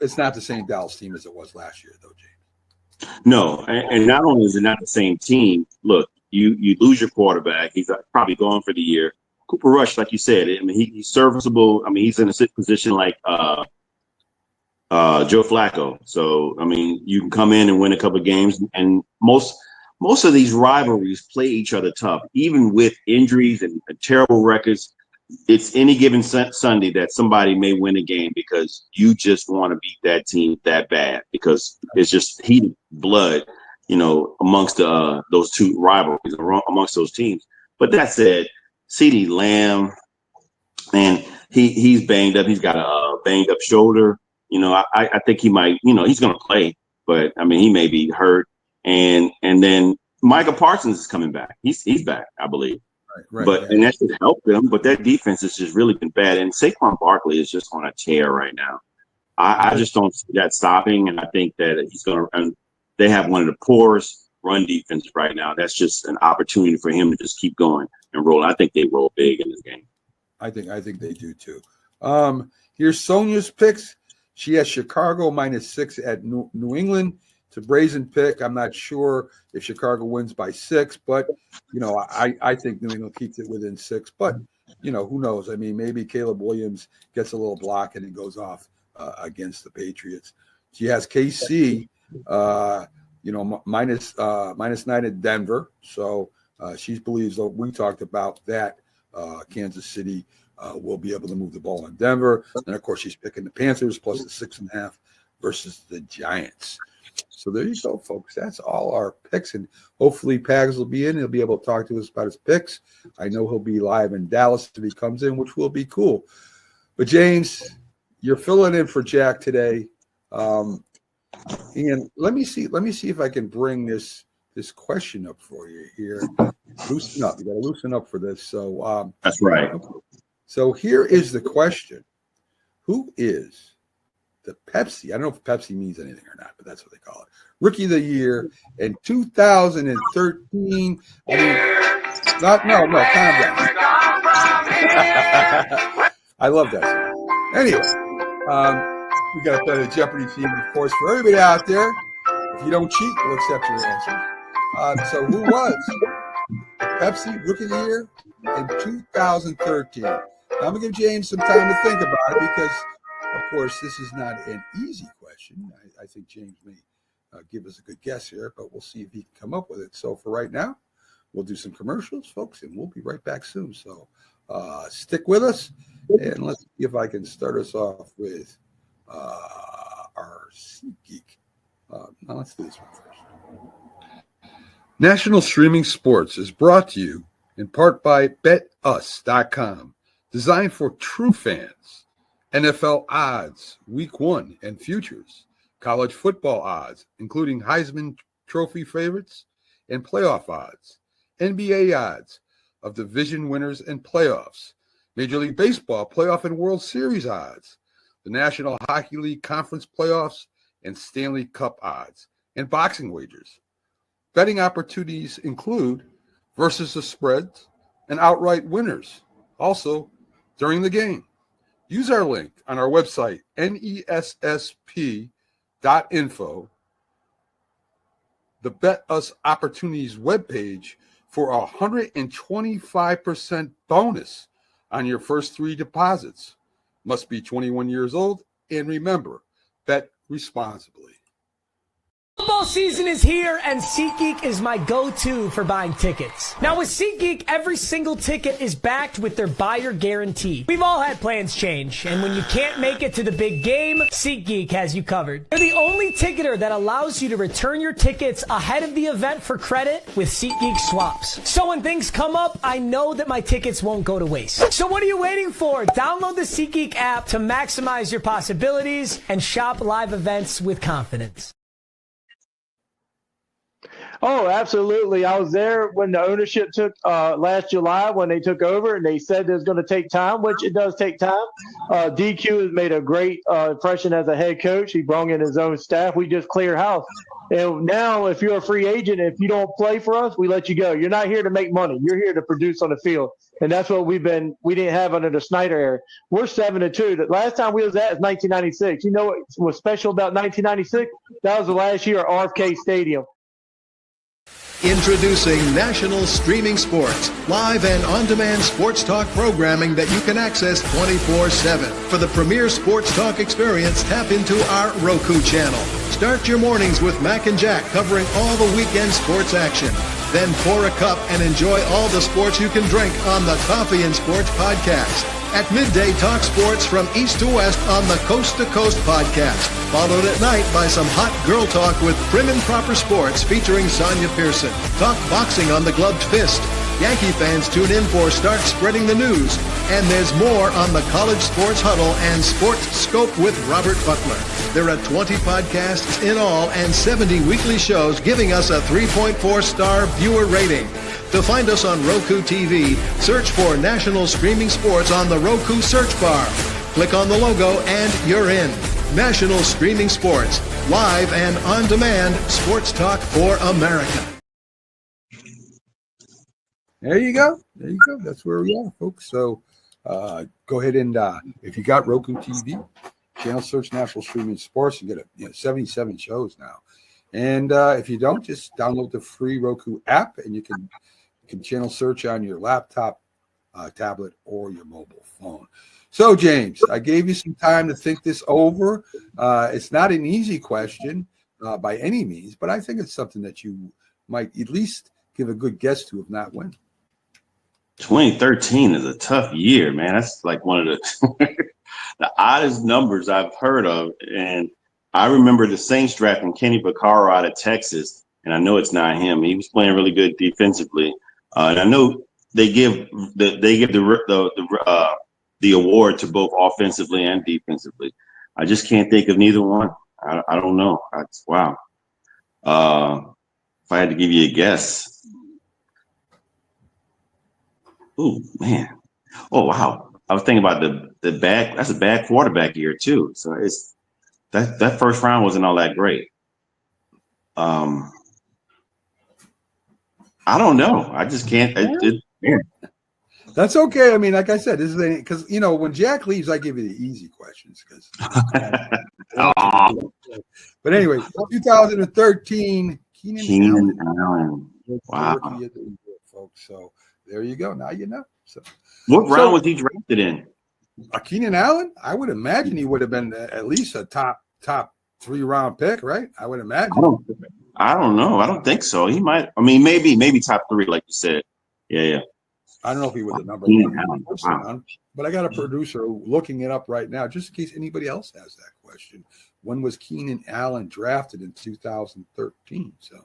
it's not the same Dallas team as it was last year, though, James. No, and not only is it not the same team. Look, you lose your quarterback. He's probably gone for the year. Cooper Rush, like you said, I mean, he's serviceable. I mean, he's in a position like Joe Flacco. So, I mean, you can come in and win a couple of games, and most of these rivalries play each other tough, even with injuries and terrible records. It's any given Sunday that somebody may win a game because you just want to beat that team that bad because it's just heated blood, amongst those two rivalries, amongst those teams. But that said, CeeDee Lamb, man, he's banged up. He's got a banged up shoulder. I think he might, he's going to play, but I mean, he may be hurt. And then Michael Parsons is coming back. He's back, I believe. Right. But and that should help them. But that defense has just really been bad. And Saquon Barkley is just on a tear right now. I just don't see that stopping. And I think that he's going to. They have one of the poorest run defenses right now. That's just an opportunity for him to just keep going and roll. I think they roll big in this game. I think they do too. Here's Sonia's picks. She has Chicago -6 at New England. It's a brazen pick. I'm not sure if Chicago wins by 6, but I think New England keeps it within 6. But who knows? I mean, maybe Caleb Williams gets a little block and it goes off against the Patriots. She has KC, -9 at Denver. So she believes that we talked about that. Kansas City will be able to move the ball in Denver. And of course, she's picking the Panthers plus the 6.5 versus the Giants. So there you go, folks. That's all our picks, and hopefully Pags will be in. He'll be able to talk to us about his picks. I know he'll be live in Dallas if he comes in, which will be cool. But James, you're filling in for Jack today, and let me see if I can bring this question up for you here. Loosen up. You got to loosen up for this. So that's right. So here is the question: who is the Pepsi? I don't know if Pepsi means anything or not, but that's what they call it. Rookie of the Year in 2013. I mean, calm down. I love that song. Anyway, we got to play the Jeopardy theme, of course, for everybody out there. If you don't cheat, we'll accept your answer. So who was Pepsi Rookie of the Year in 2013? Now, I'm going to give James some time to think about it because, of course, this is not an easy question. I think James may give us a good guess here, but we'll see if he can come up with it. So for right now, we'll do some commercials, folks, and we'll be right back soon. So stick with us, and let's see if I can start us off with our SeatGeek. Now let's do this one first. National Streaming Sports is brought to you in part by BetUs.com, designed for true fans. NFL odds, Week 1 and futures, college football odds, including Heisman Trophy favorites and playoff odds, NBA odds of division winners and playoffs, Major League Baseball playoff and World Series odds, the National Hockey League Conference playoffs and Stanley Cup odds, and boxing wagers. Betting opportunities include versus the spreads and outright winners, also during the game. Use our link on our website, nessp.info, the Bet Us Opportunities webpage, for a 125% bonus on your first 3 deposits. Must be 21 years old, and remember, bet responsibly. Football season is here, and SeatGeek is my go-to for buying tickets. Now with SeatGeek, every single ticket is backed with their buyer guarantee. We've all had plans change, and when you can't make it to the big game, SeatGeek has you covered. They're the only ticketer that allows you to return your tickets ahead of the event for credit with SeatGeek swaps. So when things come up, I know that my tickets won't go to waste. So what are you waiting for? Download the SeatGeek app to maximize your possibilities and shop live events with confidence. Oh, absolutely. I was there when the ownership took last July when they took over, and they said it's going to take time, which it does take time. DQ has made a great impression as a head coach. He brought in his own staff. We just cleared house. And now if you're a free agent, if you don't play for us, we let you go. You're not here to make money. You're here to produce on the field. And that's what we didn't have under the Snyder era. We're 7-2. The last time we was at is 1996. You know what was special about 1996? That was the last year at RFK Stadium. Introducing National Streaming Sports, live and on-demand sports talk programming that you can access 24/7. For the premier sports talk experience, tap into our Roku channel. Start your mornings with Mac and Jack covering all the weekend sports action. Then pour a cup and enjoy all the sports you can drink on the Coffee and Sports podcast. At midday, talk sports from east to west on the Coast to Coast podcast. Followed at night by some hot girl talk with Prim and Proper Sports featuring Sonia Pearson. Talk boxing on the Gloved Fist. Yankee fans tune in for Start Spreading the News. And there's more on the College Sports Huddle and Sports Scope with Robert Butler. There are 20 podcasts in all and 70 weekly shows giving us a 3.4-star viewer rating. To find us on Roku TV, search for National Streaming Sports on the Roku search bar. Click on the logo and you're in. National Streaming Sports, live and on-demand sports talk for America. There you go. There you go. That's where we are, folks. So go ahead and if you got Roku TV, channel search National Streaming Sports and get 77 shows now. And if you don't, just download the free Roku app and you can channel search on your laptop, tablet, or your mobile phone. So, James, I gave you some time to think this over. It's not an easy question by any means, but I think it's something that you might at least give a good guess to, if not win. 2013 is a tough year, man. That's like one of the the oddest numbers I've heard of. And I remember the Saints drafting Kenny Vaccaro out of Texas, and I know it's not him. He was playing really good defensively. And I know they give the award to both offensively and defensively. I just can't think of neither one. I don't know. Wow. If I had to give you a guess. Oh man. Oh wow. I was thinking about the bad. That's a bad quarterback year too. So it's that first round wasn't all that great. I don't know. I just can't. That's okay. I mean, like I said, this is because when Jack leaves, I give you the easy questions. But anyway, 2013, Keenan Allen. Wow, folks. So there you go. Now you know. So what round was he drafted in? Keenan Allen. I would imagine he would have been at least a top 3-round pick, right? I would imagine. I don't know. I don't think so. He might. I mean, maybe top 3, like you said. Yeah. I don't know if he was the number 1 person, but I got a producer looking it up right now, just in case anybody else has that question. When was Keenan Allen drafted in 2013? So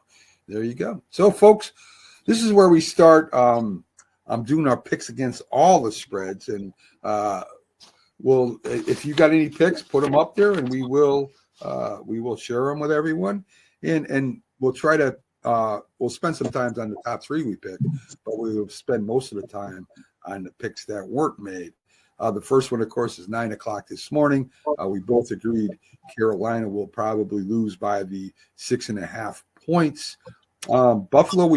there you go. So, folks, this is where we start. I'm doing our picks against all the spreads, and if you got any picks, put them up there, and we will share them with everyone, and we'll try to. We'll spend some time on the top 3 we picked, but we will spend most of the time on the picks that weren't made. The first one, of course, is 9 o'clock this morning. We both agreed Carolina will probably lose by the 6.5 points. Buffalo,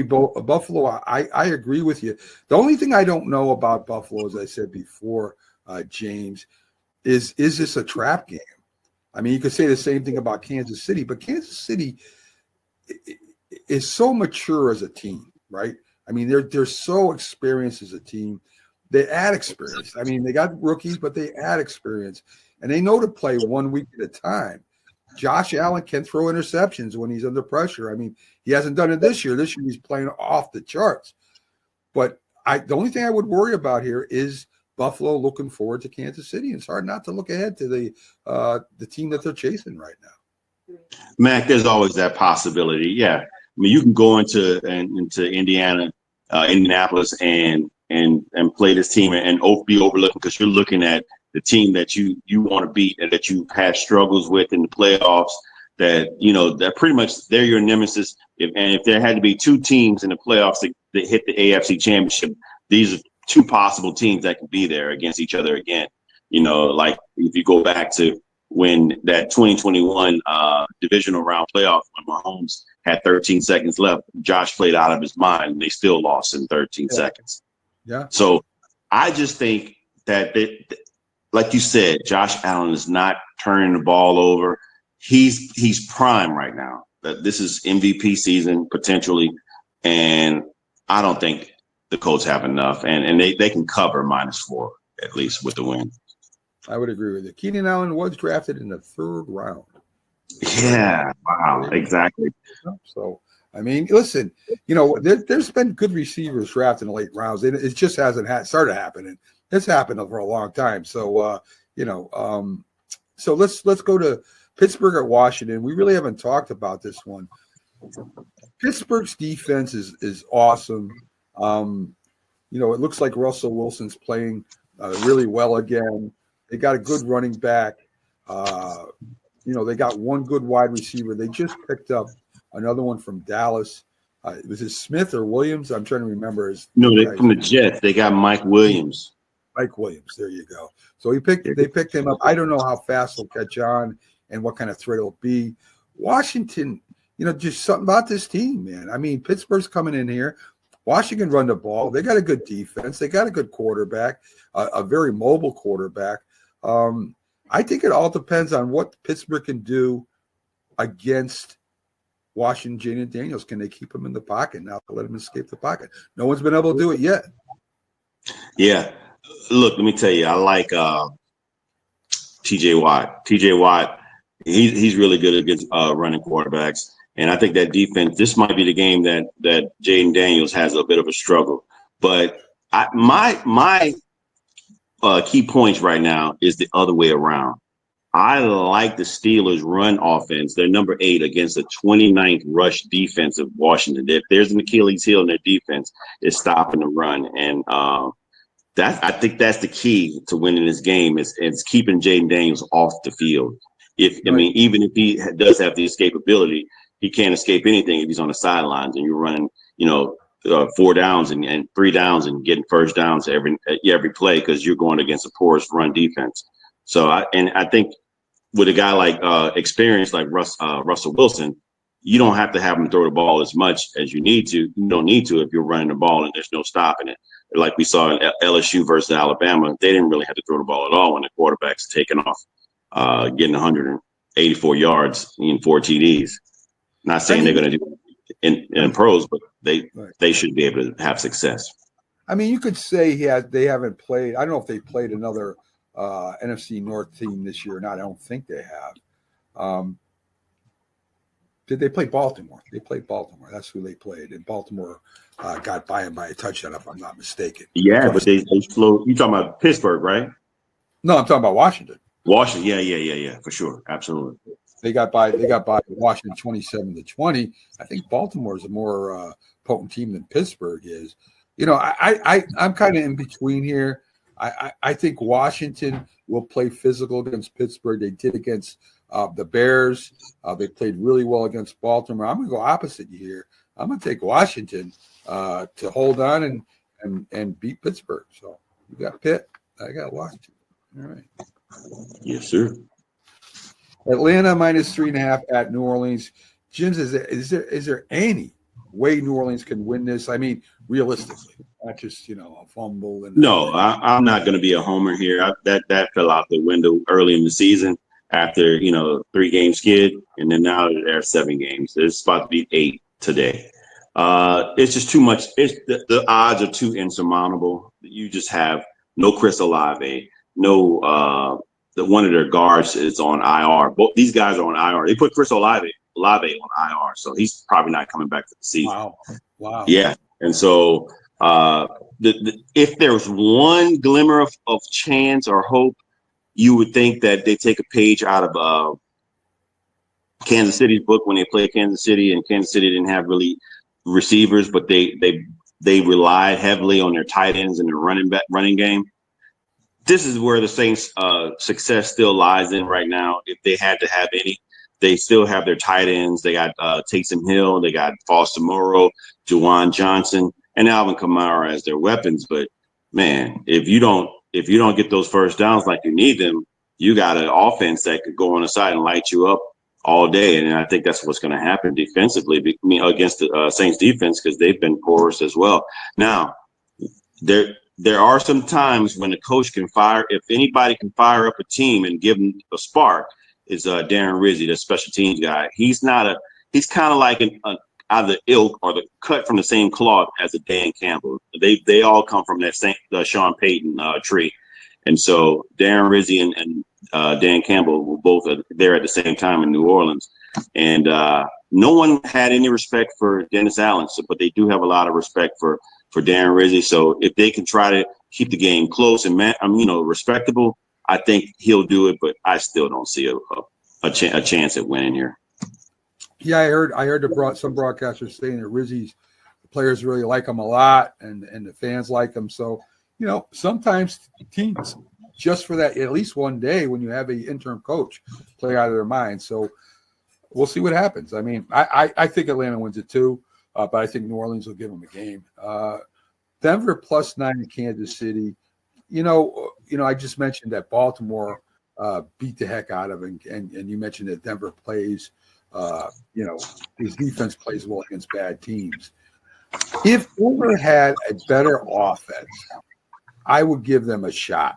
I agree with you. The only thing I don't know about Buffalo, as I said before, James, is this a trap game? I mean, you could say the same thing about Kansas City, but Kansas City is so mature as a team, right? I mean, they're so experienced as a team. They add experience. I mean, they got rookies, but they add experience, and they know to play 1 week at a time. Josh Allen can throw interceptions when he's under pressure. I mean, he hasn't done it this year. This year he's playing off the charts. But the only thing I would worry about here is Buffalo looking forward to Kansas City. It's hard not to look ahead to the team that they're chasing right now. Mac, there's always that possibility. Yeah. I mean, you can go into Indianapolis and play this team and be overlooking because you're looking at the team that you want to beat and that you've had struggles with in the playoffs. That pretty much they're your nemesis. If there had to be 2 teams in the playoffs that hit the AFC Championship, these are 2 possible teams that can be there against each other again. Like if you go back to when that 2021 divisional round playoff when Mahomes had 13 seconds left, Josh played out of his mind and they still lost in 13 seconds. Yeah. So I just think that like you said, Josh Allen is not turning the ball over. He's prime right now. That this is MVP season potentially, and I don't think the Colts have enough, and they can cover -4 at least with the win. I would agree with you. Keenan Allen was drafted in the 3rd round. Yeah, wow, exactly. So, I mean, listen, you know, there's been good receivers drafted in the late rounds. It just hasn't started happening. It's happened for a long time. So, you know, so let's go to Pittsburgh at Washington. We really haven't talked about this one. Pittsburgh's defense is awesome. You know, it looks like Russell Wilson's playing really well again. They got a good running back. You know, they got one good wide receiver. They just picked up another one from Dallas. Was it Smith or Williams? I'm trying to remember. No, they're from the Jets. They got Mike Williams. Mike Williams. There you go. So they picked him up. I don't know how fast he'll catch on and what kind of threat it'll be. Washington, you know, just something about this team, man. I mean, Pittsburgh's coming in here. Washington run the ball. They got a good defense. They got a good quarterback, a very mobile quarterback. I think it all depends on what Pittsburgh can do against Washington, Jaden Daniels. Can they keep him in the pocket, not let him escape the pocket? No one's been able to do it yet. Yeah. Look, let me tell you, I like TJ Watt. TJ Watt, he's really good against running quarterbacks. And I think that defense, this might be the game that Jaden Daniels has a bit of a struggle. But my key points right now is the other way around. I like the Steelers' run offense. They're number 8 against the 29th rush defense of Washington. If there's an Achilles heel in their defense, it's stopping the run. And I think that's the key to winning this game is keeping Jaden Daniels off the field. Even if he does have the escapability, he can't escape anything if he's on the sidelines and you're running, 4 downs and 3 downs and getting first downs every play because you're going against a porous run defense. So I think with a guy like experience like Russell Wilson, you don't have to have him throw the ball as much as you need to. You don't need to if you're running the ball and there's no stopping it. Like we saw in LSU versus Alabama, they didn't really have to throw the ball at all when the quarterback's taking off, getting 184 yards in 4 TDs. Not saying they're going to do it in pros, but they should be able to have success. I mean, you could say they haven't played. I don't know if they played another NFC North team this year or not. I don't think they have. Did they play Baltimore? They played Baltimore. That's who they played. And Baltimore got by him by a touchdown, if I'm not mistaken. Yeah, but they slowed. You're talking about Pittsburgh, right? No, I'm talking about Washington. Washington, yeah, for sure. Absolutely. They got by Washington 27-20. I think Baltimore is a more potent team than Pittsburgh is. You know, I'm kind of in between here. I think Washington will play physical against Pittsburgh. They did against the Bears. They played really well against Baltimore. I'm going to go opposite here. I'm going to take Washington to hold on and beat Pittsburgh. So you got Pitt. I got Washington. All right. Yes, sir. Atlanta -3.5 at New Orleans. Jim, is there any way New Orleans can win this? I mean, realistically, not just a fumble. No, I'm not going to be a homer here. That fell out the window early in the season after 3-game skid, and then now there are 7 games. It's about to be 8 today. It's just too much. The odds are too insurmountable. You just have no Chris Olave, no. One of their guards is on IR. Both these guys are on IR. They put Chris Olave on IR, so he's probably not coming back to the season. Wow. Yeah, and so if there's one glimmer of chance or hope, you would think that they take a page out of Kansas City's book when they played Kansas City, and Kansas City didn't have really receivers, but they relied heavily on their tight ends and their running game. This is where the Saints' success still lies in right now. If they had to have any, they still have their tight ends. They got Taysom Hill, they got Foster Moreau, Juwan Johnson, and Alvin Kamara as their weapons. But man, if you don't get those first downs like you need them, you got an offense that could go on the side and light you up all day. And I think that's what's going to happen defensively against the Saints defense, because they've been porous as well. Now, there are some times when a coach can fire. If anybody can fire up a team and give them a spark, is Darren Rizzi, the special teams guy. He's kind of like an either ilk or the cut from the same cloth as a Dan Campbell. They all come from that same Sean Payton tree. And so Darren Rizzi and Dan Campbell were both there at the same time in New Orleans. And no one had any respect for Dennis Allen, but they do have a lot of respect for Darren Rizzi. So if they can try to keep the game close and respectable, I think he'll do it. But I still don't see a chance at winning here. Yeah, I heard some broadcasters saying that Rizzi's players really like him a lot, and the fans like him. So, sometimes teams, just for that, at least one day when you have an interim coach, play out of their mind. So we'll see what happens. I mean, I think Atlanta wins it too, but I think New Orleans will give them a game. Denver +9 in Kansas City. I just mentioned that Baltimore beat the heck out of it, and you mentioned that Denver plays. His defense plays well against bad teams. If Denver had a better offense, I would give them a shot,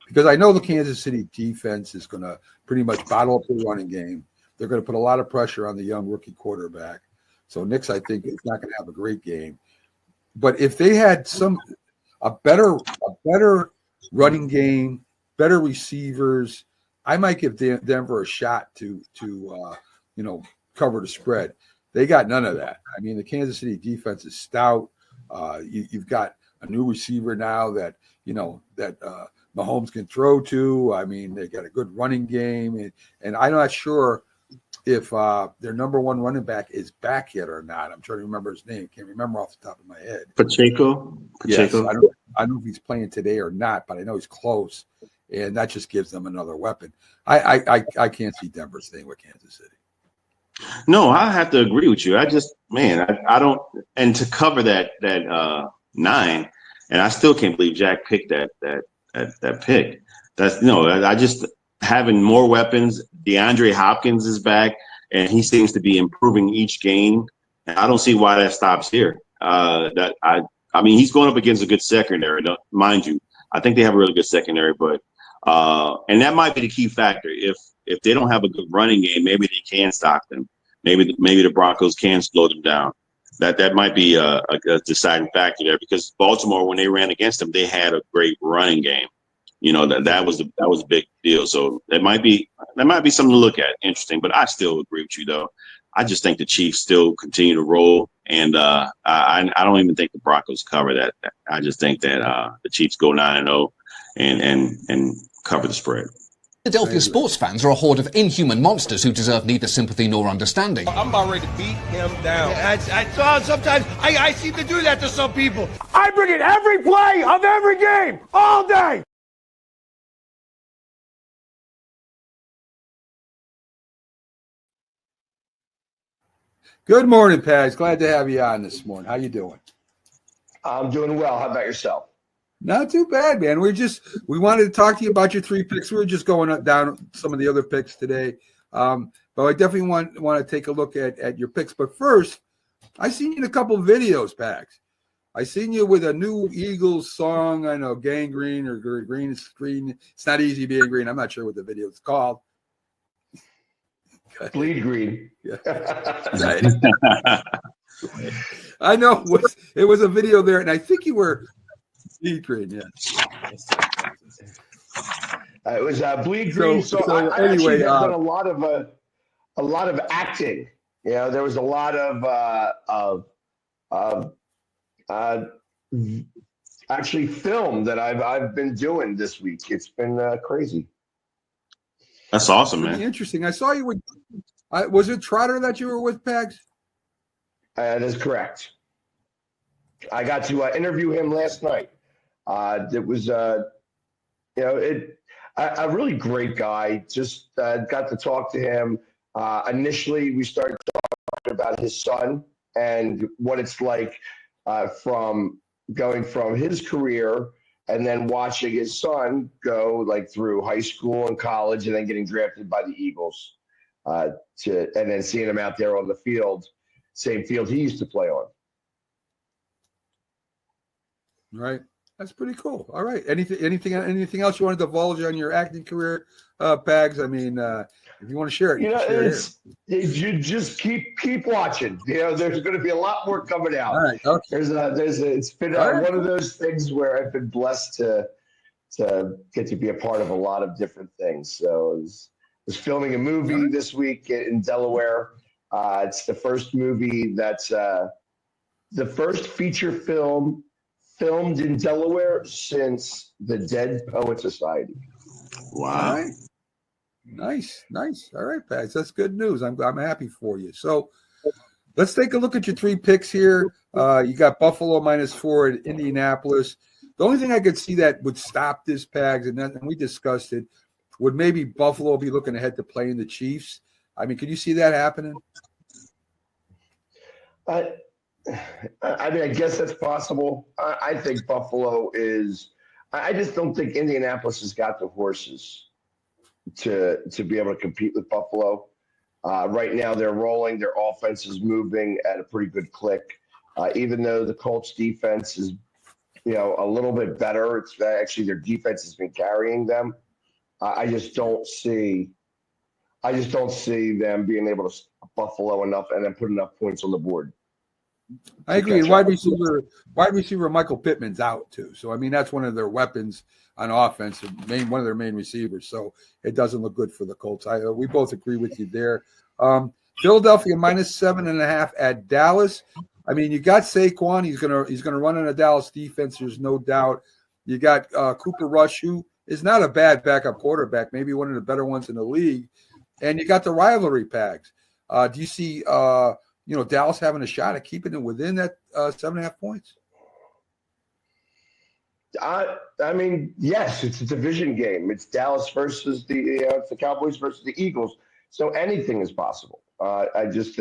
because I know the Kansas City defense is going to pretty much bottle up the running game. They're going to put a lot of pressure on the young rookie quarterback. So Knicks, I think, is not going to have a great game. But if they had a better running game, better receivers, I might give Denver a shot to cover the spread. They got none of that. I mean, the Kansas City defense is stout. You've got a new receiver now that Mahomes can throw to. I mean, they got a good running game, and I'm not sure if their number one running back is back yet or not. I'm trying to remember his name. Can't remember off the top of my head. Pacheco. Yes, I don't know if he's playing today or not, but I know he's close, and that just gives them another weapon. I can't see Denver staying with Kansas City. No, I have to agree with you. I don't. And to cover that 9, and I still can't believe Jack picked that pick. I just having more weapons. DeAndre Hopkins is back, and he seems to be improving each game. And I don't see why that stops here. I mean, he's going up against a good secondary, mind you. I think they have a really good secondary, but and that might be the key factor. If they don't have a good running game, maybe they can stop them. Maybe the Broncos can slow them down. That might be a deciding factor there, because Baltimore, when they ran against them, they had a great running game. That was a big deal. So that might be something to look at. Interesting, but I still agree with you though. I just think the Chiefs still continue to roll, and I don't even think the Broncos cover that. I just think that the Chiefs go 9-0 and cover the spread. Philadelphia sports fans are a horde of inhuman monsters who deserve neither sympathy nor understanding. I'm about ready to beat him down. Sometimes I seem to do that to some people. I bring it every play of every game, all day. Good morning, Pags. Glad to have you on this morning. How you doing? I'm doing well. How about yourself? Not too bad, man. We wanted to talk to you about your 3 picks. We were just going down some of the other picks today. But I definitely want to take a look at your picks. But first, I seen you in a couple of videos, Pags. I seen you with a new Eagles song. I know, Gangrene or Green Screen. It's not easy being green. I'm not sure what the video is called. Bleed green. Yeah. I know it was a video there, and I think you were bleed green. Yeah. It was bleed green. So I anyway, actually have done a lot of acting. There was a lot of actually film that I've been doing this week. It's been crazy. That's awesome, man. Pretty interesting. I saw you with. Was it Trotter that you were with, Pags? That is correct. I got to interview him last night. It was, a really great guy. Just got to talk to him. Initially, we started talking about his son and what it's like from going from his career and then watching his son go through high school and college and then getting drafted by the Eagles, and then seeing him out there on the field, same field he used to play on. Right. That's pretty cool. All right. Anything else you want to divulge on your acting career, Pags? I mean, if you want to share it, you can share it here. You just keep watching. There's going to be a lot more coming out. All right. Okay. It's been one of those things where I've been blessed to get to be a part of a lot of different things. So I was filming a movie this week in Delaware. It's the first movie that's the first feature film filmed in Delaware since the Dead Poet Society. Wow. All right. Nice. All right, Pags. That's good news. I'm happy for you. So let's take a look at your 3 picks here. You got Buffalo -4 at Indianapolis. The only thing I could see that would stop this, Pags, and we discussed it, would maybe Buffalo be looking ahead to playing the Chiefs. I mean, could you see that happening? I guess that's possible. I think Buffalo is. I just don't think Indianapolis has got the horses to be able to compete with Buffalo. Right now, they're rolling. Their offense is moving at a pretty good click. Even though the Colts' defense is, a little bit better, it's actually their defense has been carrying them. I just don't see them being able to stop Buffalo enough and then put enough points on the board. I agree. Wide receiver Michael Pittman's out too. So I mean that's one of their weapons on offense, one of their main receivers. So it doesn't look good for the Colts. We both agree with you there. Philadelphia -7.5 at Dallas. I mean, you got Saquon. He's gonna run on a Dallas defense. There's no doubt. You got Cooper Rush, who is not a bad backup quarterback, maybe one of the better ones in the league. And you got the rivalry, Pags. Do you see Dallas having a shot at keeping it within that 7.5 points? I mean, yes, it's a division game. It's Dallas versus it's the Cowboys versus the Eagles. So anything is possible. I just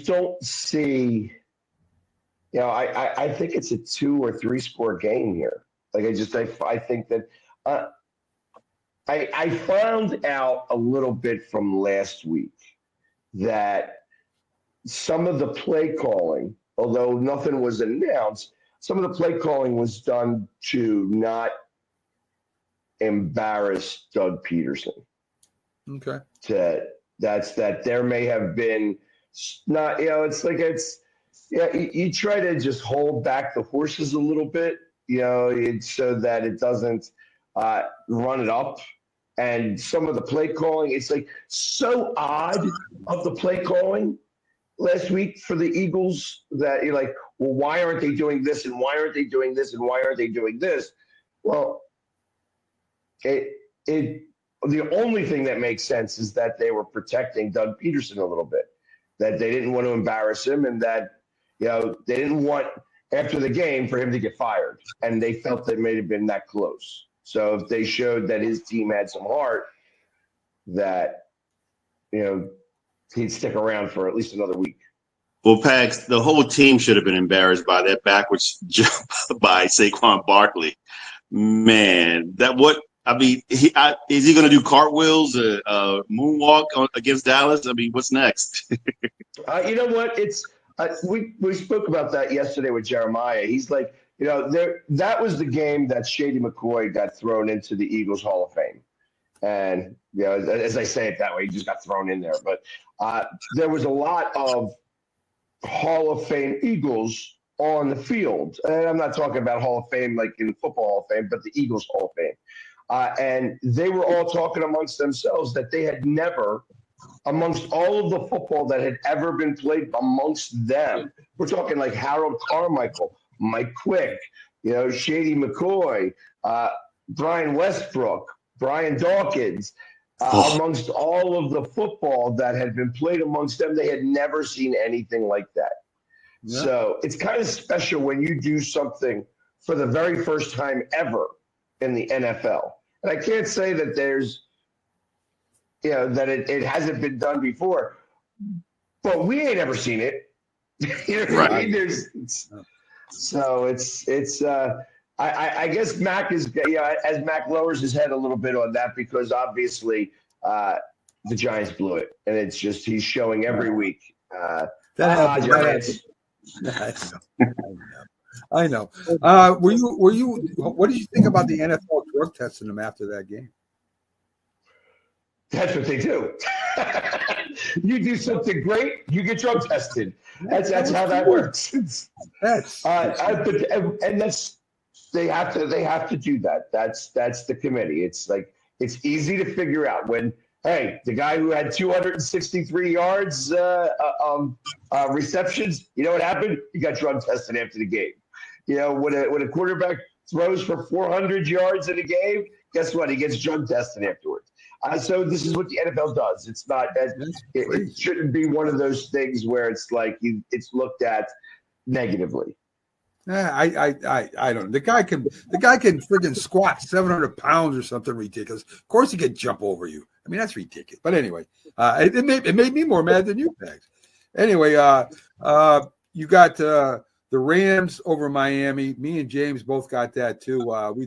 don't see. I think it's a 2 or 3 score game here. Like I think that I found out a little bit from last week that some of the play calling, although nothing was announced, some of the play calling was done to not embarrass Doug Peterson. Okay. That there may have been not, you try to just hold back the horses a little bit, so that it doesn't run it up. And some of the play calling, it's like so odd of the play calling last week for the Eagles that you're like, well, why aren't they doing this? And why aren't they doing this? And why aren't they doing this? Well, the only thing that makes sense is that they were protecting Doug Peterson a little bit, that they didn't want to embarrass him, and that, they didn't want after the game for him to get fired. And they felt that it may have been that close. So if they showed that his team had some heart, that, he'd stick around for at least another week. Well, Pags, the whole team should have been embarrassed by that backwards jump by Saquon Barkley. Man, is he going to do cartwheels, moonwalk against Dallas? I mean, what's next? You know what? It's we spoke about that yesterday with Jeremiah. He's like, that was the game that Shady McCoy got thrown into the Eagles Hall of Fame. And, as I say it that way, he just got thrown in there. But there was a lot of Hall of Fame Eagles on the field. And I'm not talking about Hall of Fame like in Football Hall of Fame, but the Eagles Hall of Fame. And they were all talking amongst themselves that they had never, amongst all of the football that had ever been played amongst them, we're talking like Harold Carmichael, Mike Quick, Shady McCoy, Brian Westbrook, Brian Dawkins, amongst all of the football that had been played amongst them, they had never seen anything like that. Yeah. So it's kind of special when you do something for the very first time ever in the NFL. And I can't say that there's, that it hasn't been done before, but we ain't ever seen it. Right. I mean? I guess Mac is, as Mac lowers his head a little bit on that, because obviously the Giants blew it, and it's just he's showing every week. That happens. I know. Were you? What did you think about the NFL drug testing them after that game? That's what they do. You do something great, you get drug tested. That's how that works. That's And that's they have to do that. That's the committee. It's like it's easy to figure out when. Hey, the guy who had 263 yards receptions, you know what happened? He got drug tested after the game. You know, when a quarterback throws for 400 yards in a game, guess what? He gets drug tested afterwards. So this is what the NFL does. It's not. It shouldn't be one of those things where it's like it's looked at negatively. I don't know. The guy can friggin' squat 700 pounds or something ridiculous. Of course he can jump over you. I mean, that's ridiculous. But anyway, it made me more mad than you, Pags. Anyway, you got the Rams over Miami. Me and James both got that too.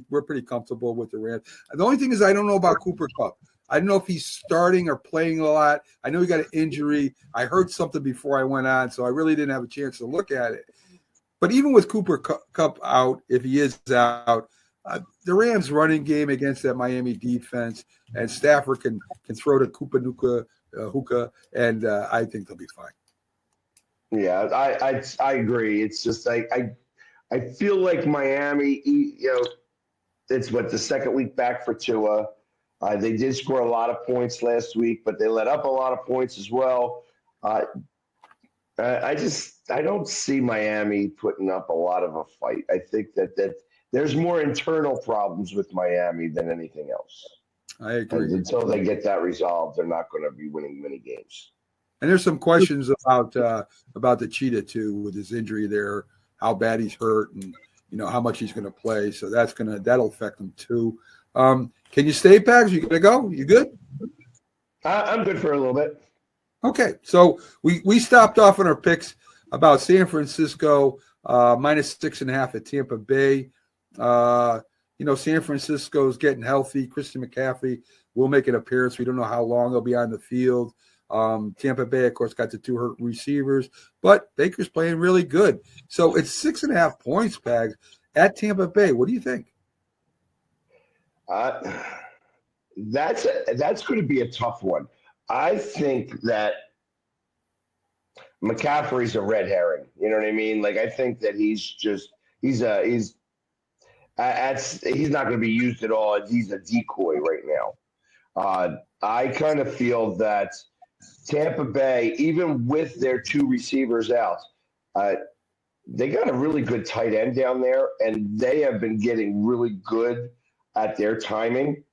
We're pretty comfortable with the Rams. The only thing is I don't know about Cooper Kupp. I don't know if he's starting or playing a lot. I know he got an injury. I heard something before I went on, so I really didn't have a chance to look at it. But even with Cooper Kupp out, if he is out, the Rams' running game against that Miami defense, and Stafford can throw to Hookah, and I think they'll be fine. Yeah, I agree. It's just I feel like Miami, it's the second week back for Tua. They did score a lot of points last week, but they let up a lot of points as well. I don't see Miami putting up a lot of a fight. I think that there's more internal problems with Miami than anything else. I agree. And until they get that resolved, they're not going to be winning many games. And there's some questions about the Cheetah too, with his injury there, how bad he's hurt, and how much he's going to play. So that'll affect him too. Can you stay, Pags? You gonna go? You good? I'm good for a little bit. Okay, so we stopped off on our picks about San Francisco minus 6.5 at Tampa Bay. San Francisco's getting healthy. Christian McCaffrey will make an appearance. We don't know how long he'll be on the field. Tampa Bay, of course, got the 2 hurt receivers, but Baker's playing really good. So it's 6.5 points, Pags, at Tampa Bay. What do you think? That's going to be a tough one. I think that McCaffrey's a red herring. You know what I mean? Like, I think that he's not going to be used at all. He's a decoy right now. I kind of feel that Tampa Bay, even with their 2 receivers out, they got a really good tight end down there, and they have been getting really good at their timing.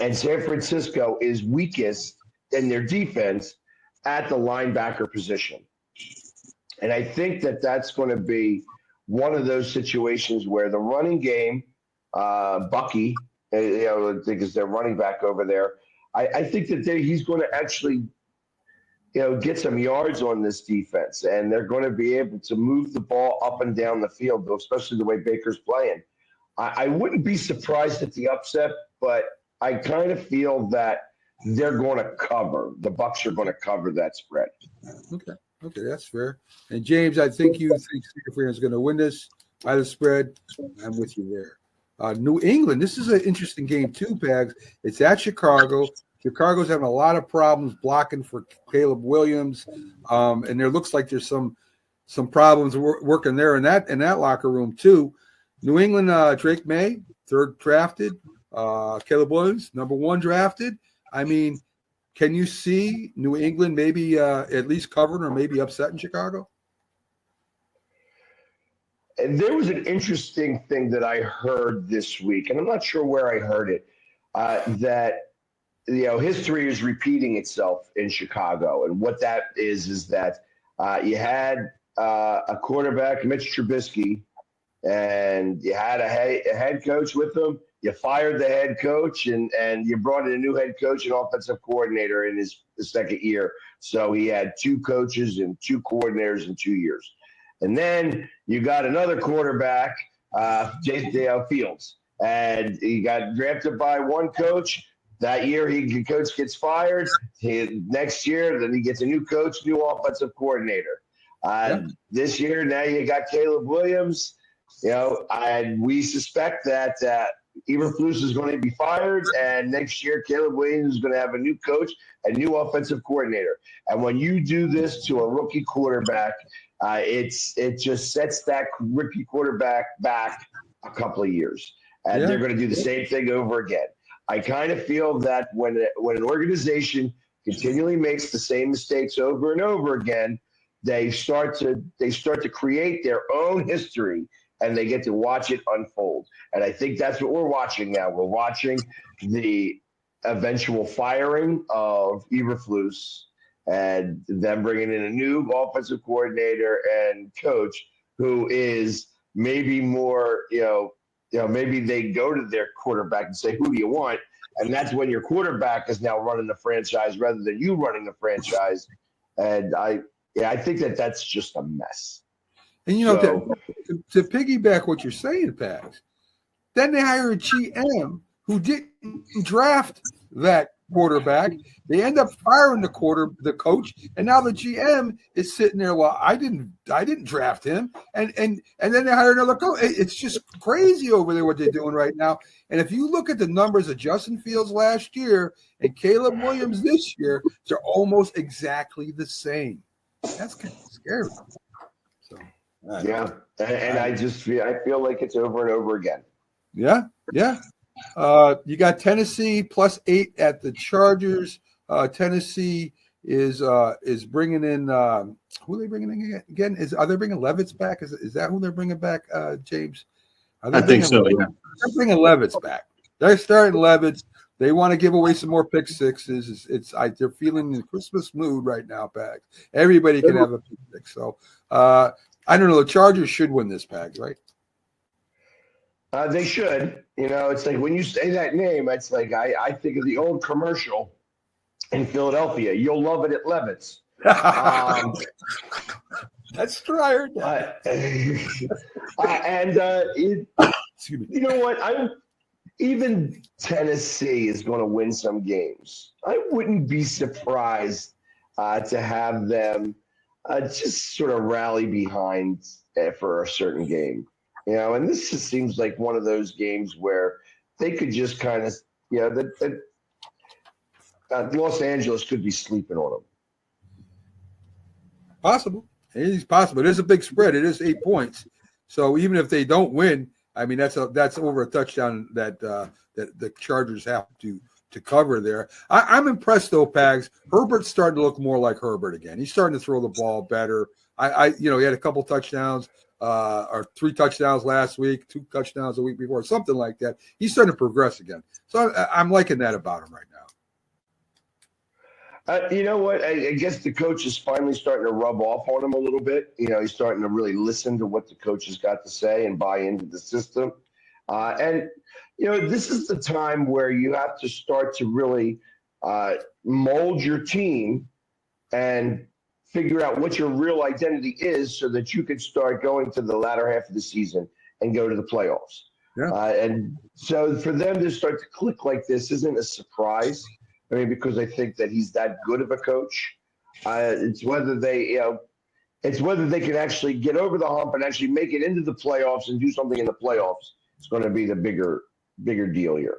And San Francisco is weakest in their defense at the linebacker position. And I think that that's going to be one of those situations where the running game, Bucky, I think is their running back over there, I think that he's going to actually, get some yards on this defense, and they're going to be able to move the ball up and down the field, especially the way Baker's playing. I wouldn't be surprised at the upset, but I kind of feel that they're going to cover. The Bucs are going to cover that spread. Okay, that's fair. And James, I think you think San Fran is going to win this by the spread. I'm with you there. New England, this is an interesting game too, Pags. It's at Chicago. Chicago's having a lot of problems blocking for Caleb Williams, and there looks like there's some problems working there in that locker room too. New England, Drake May, 3rd drafted. Caleb Williams, number 1 drafted. I mean, can you see New England maybe at least covering or maybe upsetting Chicago? And there was an interesting thing that I heard this week, and I'm not sure where I heard it, that history is repeating itself in Chicago. And what that is that you had a quarterback, Mitch Trubisky, and you had a head coach with him. You fired the head coach, and you brought in a new head coach and offensive coordinator in his second year. So he had 2 coaches and 2 coordinators in 2 years. And then you got another quarterback, Jason Fields, and he got drafted by one coach. That year, the coach gets fired. Next year, then he gets a new coach, new offensive coordinator. This year, now you got Caleb Williams, and we suspect that Eberflus is going to be fired, and next year Caleb Williams is going to have a new coach, a new offensive coordinator. And when you do this to a rookie quarterback, it just sets that rookie quarterback back a couple of years, and they're going to do the same thing over again. I kind of feel that when an organization continually makes the same mistakes over and over again, they start to create their own history, and they get to watch it unfold. And I think that's what we're watching now. We're watching the eventual firing of Eberflus and them bringing in a new offensive coordinator and coach who is maybe more, maybe they go to their quarterback and say, who do you want? And that's when your quarterback is now running the franchise rather than you running the franchise. And I think that's just a mess. And, to piggyback what you're saying, Pags, then they hire a GM who didn't draft that quarterback. They end up firing the coach, and now the GM is sitting there. Well, I didn't draft him, and then they hire another coach. It's just crazy over there what they're doing right now. And if you look at the numbers of Justin Fields last year and Caleb Williams this year, they're almost exactly the same. That's kind of scary. So, yeah, and I feel like it's over and over again. Yeah. You got Tennessee +8 at the Chargers. Tennessee is bringing in who are they bringing in again? Are they bringing Levitz back? Is that who they're bringing back, James? I think so. Yeah, they're bringing Levitz back. They're starting Levitz. They want to give away some more pick sixes. They're feeling the Christmas mood right now, Pags. Everybody can have a pick six. So I don't know. The Chargers should win this, Pags, right? They should. It's like when you say that name, it's like I think of the old commercial in Philadelphia. You'll love it at Levitz. That's Stryer. You know what? Even Tennessee is going to win some games. I wouldn't be surprised to have them just sort of rally behind for a certain game. And this just seems like one of those games where they could just kind of, Los Angeles could be sleeping on them. Possible. It is possible. It is a big spread. It is 8 points. So even if they don't win, I mean, that's over a touchdown that the Chargers have to cover there. I'm impressed though, Pags. Herbert's starting to look more like Herbert again. He's starting to throw the ball better. He had a couple touchdowns. Or 3 touchdowns last week, 2 touchdowns a week before, something like that. He's starting to progress again. So I'm liking that about him right now. You know what? I guess the coach is finally starting to rub off on him a little bit. He's starting to really listen to what the coach has got to say and buy into the system. And this is the time where you have to start to really mold your team and figure out what your real identity is so that you can start going to the latter half of the season and go to the playoffs. Yeah. And so for them to start to click like this isn't a surprise. I mean, because I think that he's that good of a coach. It's whether they can actually get over the hump and actually make it into the playoffs and do something in the playoffs. It's going to be the bigger deal here.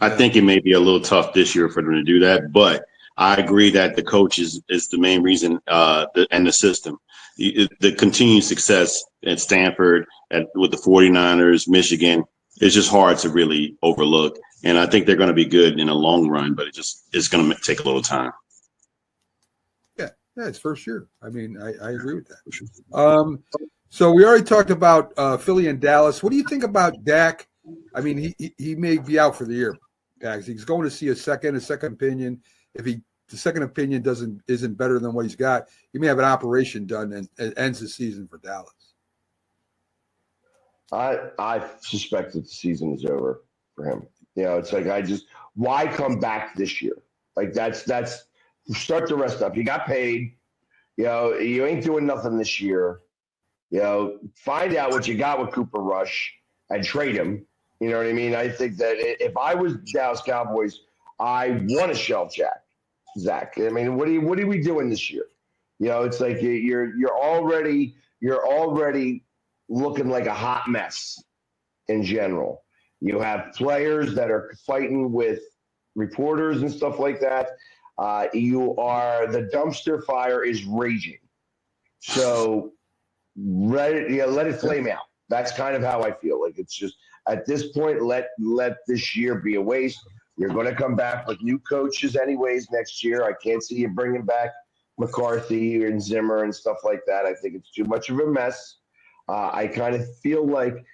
I think it may be a little tough this year for them to do that, but I agree that the coach is the main reason, and the system. The continued success at Stanford, with the 49ers, Michigan, it's just hard to really overlook. And I think they're going to be good in the long run, but it's going to take a little time. Yeah, it's first year. I mean, I agree with that. So we already talked about Philly and Dallas. What do you think about Dak? I mean, he may be out for the year, Pags. He's going to see a second opinion. If the second opinion isn't better than what he's got, he may have an operation done and it ends the season for Dallas. I suspect that the season is over for him. It's like why come back this year? Like that's start the rest up. You got paid. You ain't doing nothing this year. Find out what you got with Cooper Rush and trade him. You know what I mean? I think that if I was Dallas Cowboys, I want to shelf Zach. I mean, what are we doing this year? You know, it's like you're already looking like a hot mess in general. You have players that are fighting with reporters and stuff like that. The dumpster fire is raging. So let it flame out. That's kind of how I feel. Like it's just at this point, let this year be a waste. You're going to come back with new coaches anyways next year. I can't see you bringing back McCarthy and Zimmer and stuff like that. I think it's too much of a mess. I kind of feel like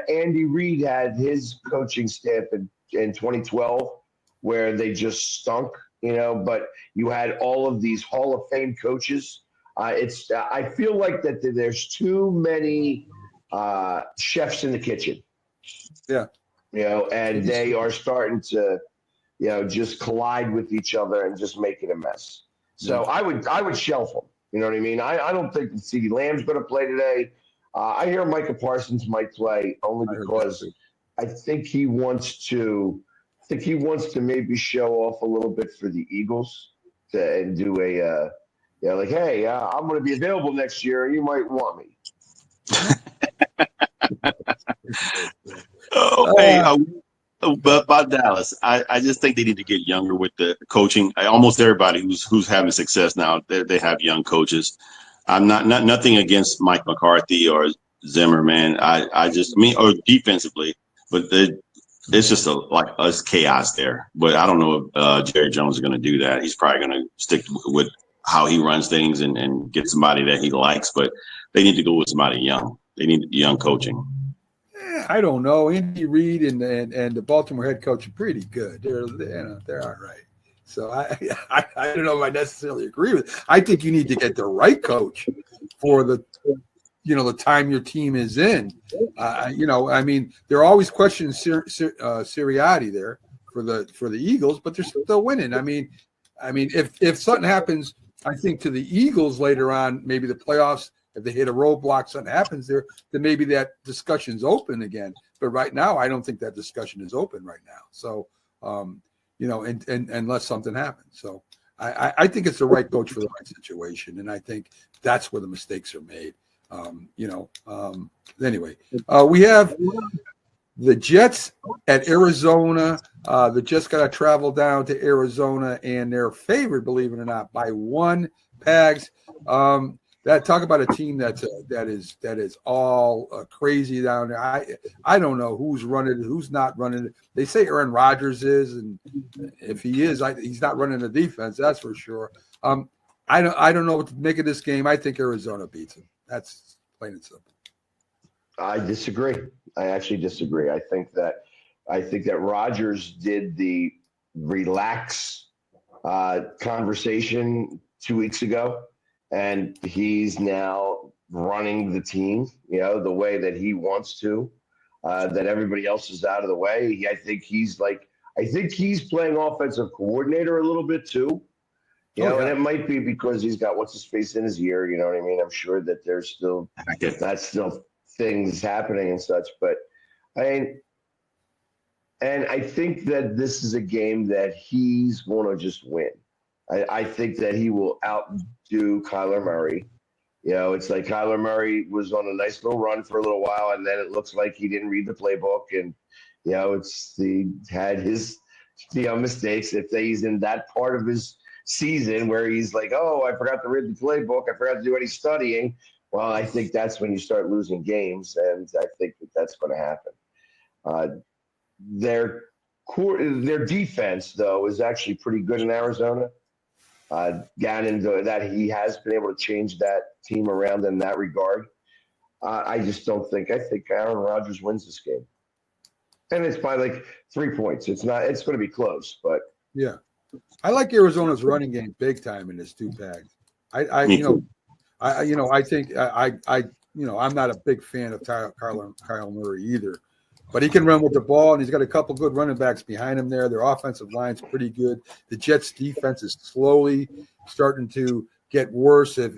Andy Reid had his coaching staff in 2012 where they just stunk, but you had all of these Hall of Fame coaches. I feel like that there's too many chefs in the kitchen. Yeah. And they are starting to, just collide with each other and just make it a mess. So I would shelf them. You know what I mean? I don't think that CeeDee Lamb's going to play today. I hear Micah Parsons might play only because I think he wants to maybe show off a little bit for the Eagles and do a like, hey, I'm going to be available next year. You might want me. But about Dallas, I just think they need to get younger with the coaching. Almost everybody who's having success now, they have young coaches. I'm nothing against Mike McCarthy or Zimmer, man. Or defensively, but it's just it's chaos there. But I don't know if Jerry Jones is going to do that. He's probably going to stick with how he runs things and get somebody that he likes. But they need to go with somebody young. They need young coaching. I don't know. Andy Reid and the Baltimore head coach are pretty good. They're all right. So I don't know if I necessarily agree with it. I think you need to get the right coach for the time your team is in. They're always questioning Sirianni there for the Eagles, but they're still winning. I mean, if something happens, I think to the Eagles later on, maybe the playoffs. If they hit a roadblock, something happens there, then maybe that discussion's open again. But right now, I don't think that discussion is open right now. So, unless something happens. So I think it's the right coach for the right situation. And I think that's where the mistakes are made. Anyway, we have the Jets at Arizona. The Jets got to travel down to Arizona, and they're favored, believe it or not, by 1 Pags. Talk about a team that is all crazy down there. I don't know who's running it, who's not running it. They say Aaron Rodgers is, and if he is, he's not running the defense. That's for sure. I don't know what to make of this game. I think Arizona beats them. That's plain and simple. I disagree. I actually disagree. I think that Rodgers did the relax conversation 2 weeks ago. And he's now running the team, the way that he wants to, that everybody else is out of the way. I think he's playing offensive coordinator a little bit too, and it might be because he's got what's his face in his ear. You know what I mean? I'm sure that there's still things happening and such, but I think that this is a game that he's going to just win. I think that he will outdo Kyler Murray. It's like Kyler Murray was on a nice little run for a little while, and then it looks like he didn't read the playbook, and he had his mistakes. If he's in that part of his season where he's like, oh, I forgot to read the playbook, I forgot to do any studying. Well, I think that's when you start losing games, and I think that's going to happen. Their defense, though, is actually pretty good in Arizona. Gannon, that he has been able to change that team around in that regard. I just don't think. I think Aaron Rodgers wins this game, and it's by like 3 points. It's going to be close, but yeah, I like Arizona's running game big time in this 2 Pags. I think I'm not a big fan of Kyle Murray either. But he can run with the ball, and he's got a couple good running backs behind him there. Their offensive line's pretty good. The Jets' defense is slowly starting to get worse, if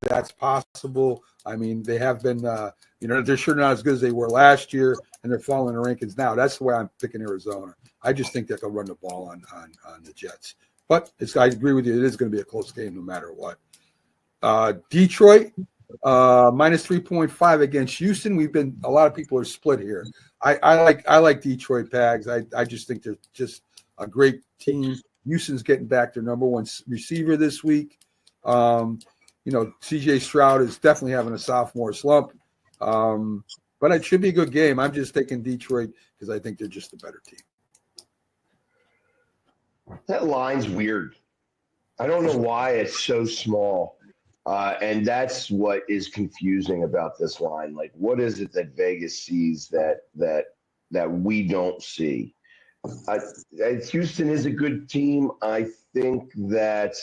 that's possible. I mean, they have been, they're sure not as good as they were last year, and they're falling in the rankings now. That's the way I'm picking Arizona. I just think that they'll run the ball on the Jets. But I agree with you. It is going to be a close game no matter what. Detroit, minus 3.5 against Houston. A lot of people are split here. I like Detroit, Pags. I just think they're just a great team. Houston's getting back their number one receiver this week. CJ Stroud is definitely having a sophomore slump. But it should be a good game. I'm just taking Detroit because I think they're just a better team. That line's weird. I don't know why it's so small. And that's what is confusing about this line. Like, what is it that Vegas sees that we don't see? Houston is a good team. I think that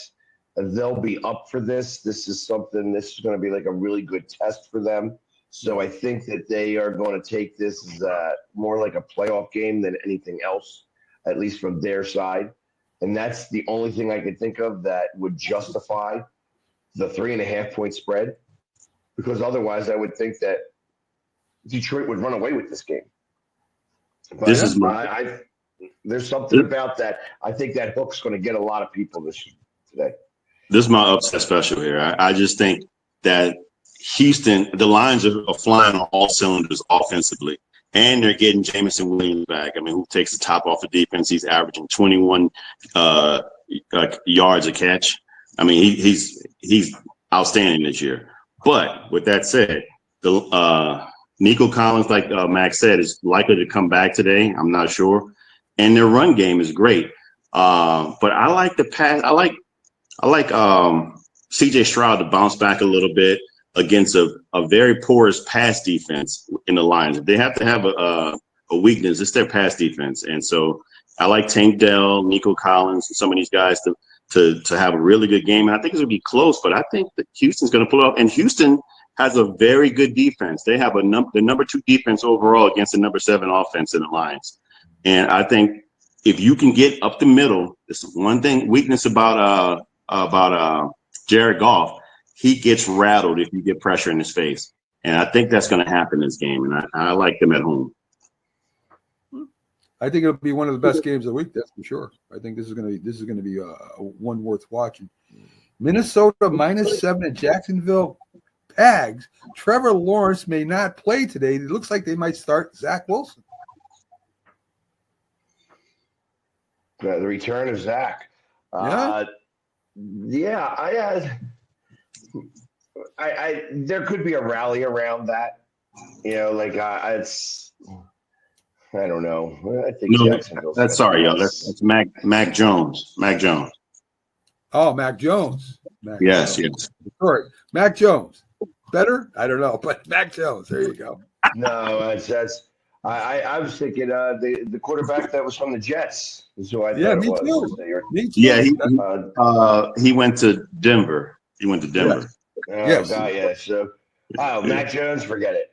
they'll be up for this. This is going to be like a really good test for them. So I think that they are going to take this as more like a playoff game than anything else, at least from their side. And that's the only thing I can think of that would justify the 3.5-point spread, because otherwise I would think that Detroit would run away with this game. But there's something about that. I think that hook's going to get a lot of people today. This is my upset special here. I just think that Houston, the Lions are flying on all cylinders offensively, and they're getting Jameson Williams back. I mean, who takes the top off the defense? He's averaging 21 yards a catch. I mean, he's outstanding this year. But with that said, the Nico Collins, like Max said, is likely to come back today. I'm not sure, and their run game is great. But I like the pass. I like C.J. Stroud to bounce back a little bit against a very porous pass defense in the Lions. If they have to have a weakness, it's their pass defense. And so I like Tank Dell, Nico Collins, and some of these guys to have a really good game. And I think it's going to be close, but I think that Houston's going to pull it off. And Houston has a very good defense. They have the number 2 defense overall against the number 7 offense in the Lions. And I think if you can get up the middle, this is one thing, weakness about Jared Goff. He gets rattled if you get pressure in his face. And I think that's going to happen this game. And I like them at home. I think it'll be one of the best games of the week. That's for sure. I think this is going to be one worth watching. Minnesota -7 at Jacksonville. Pags. Trevor Lawrence may not play today. It looks like they might start Zach Wilson. The return of Zach. I there could be a rally around that. I don't know. I think Jacksonville's. That's Mac Jones. Mac Jones. Oh, Mac Jones. Yes. Sorry, Mac Jones. Better? I don't know, but Mac Jones. There you go. No, I was thinking the quarterback that was from the Jets. So I me too. Me too. Yeah, he went to Denver. Yes. Yeah. So, Mac Jones, forget it.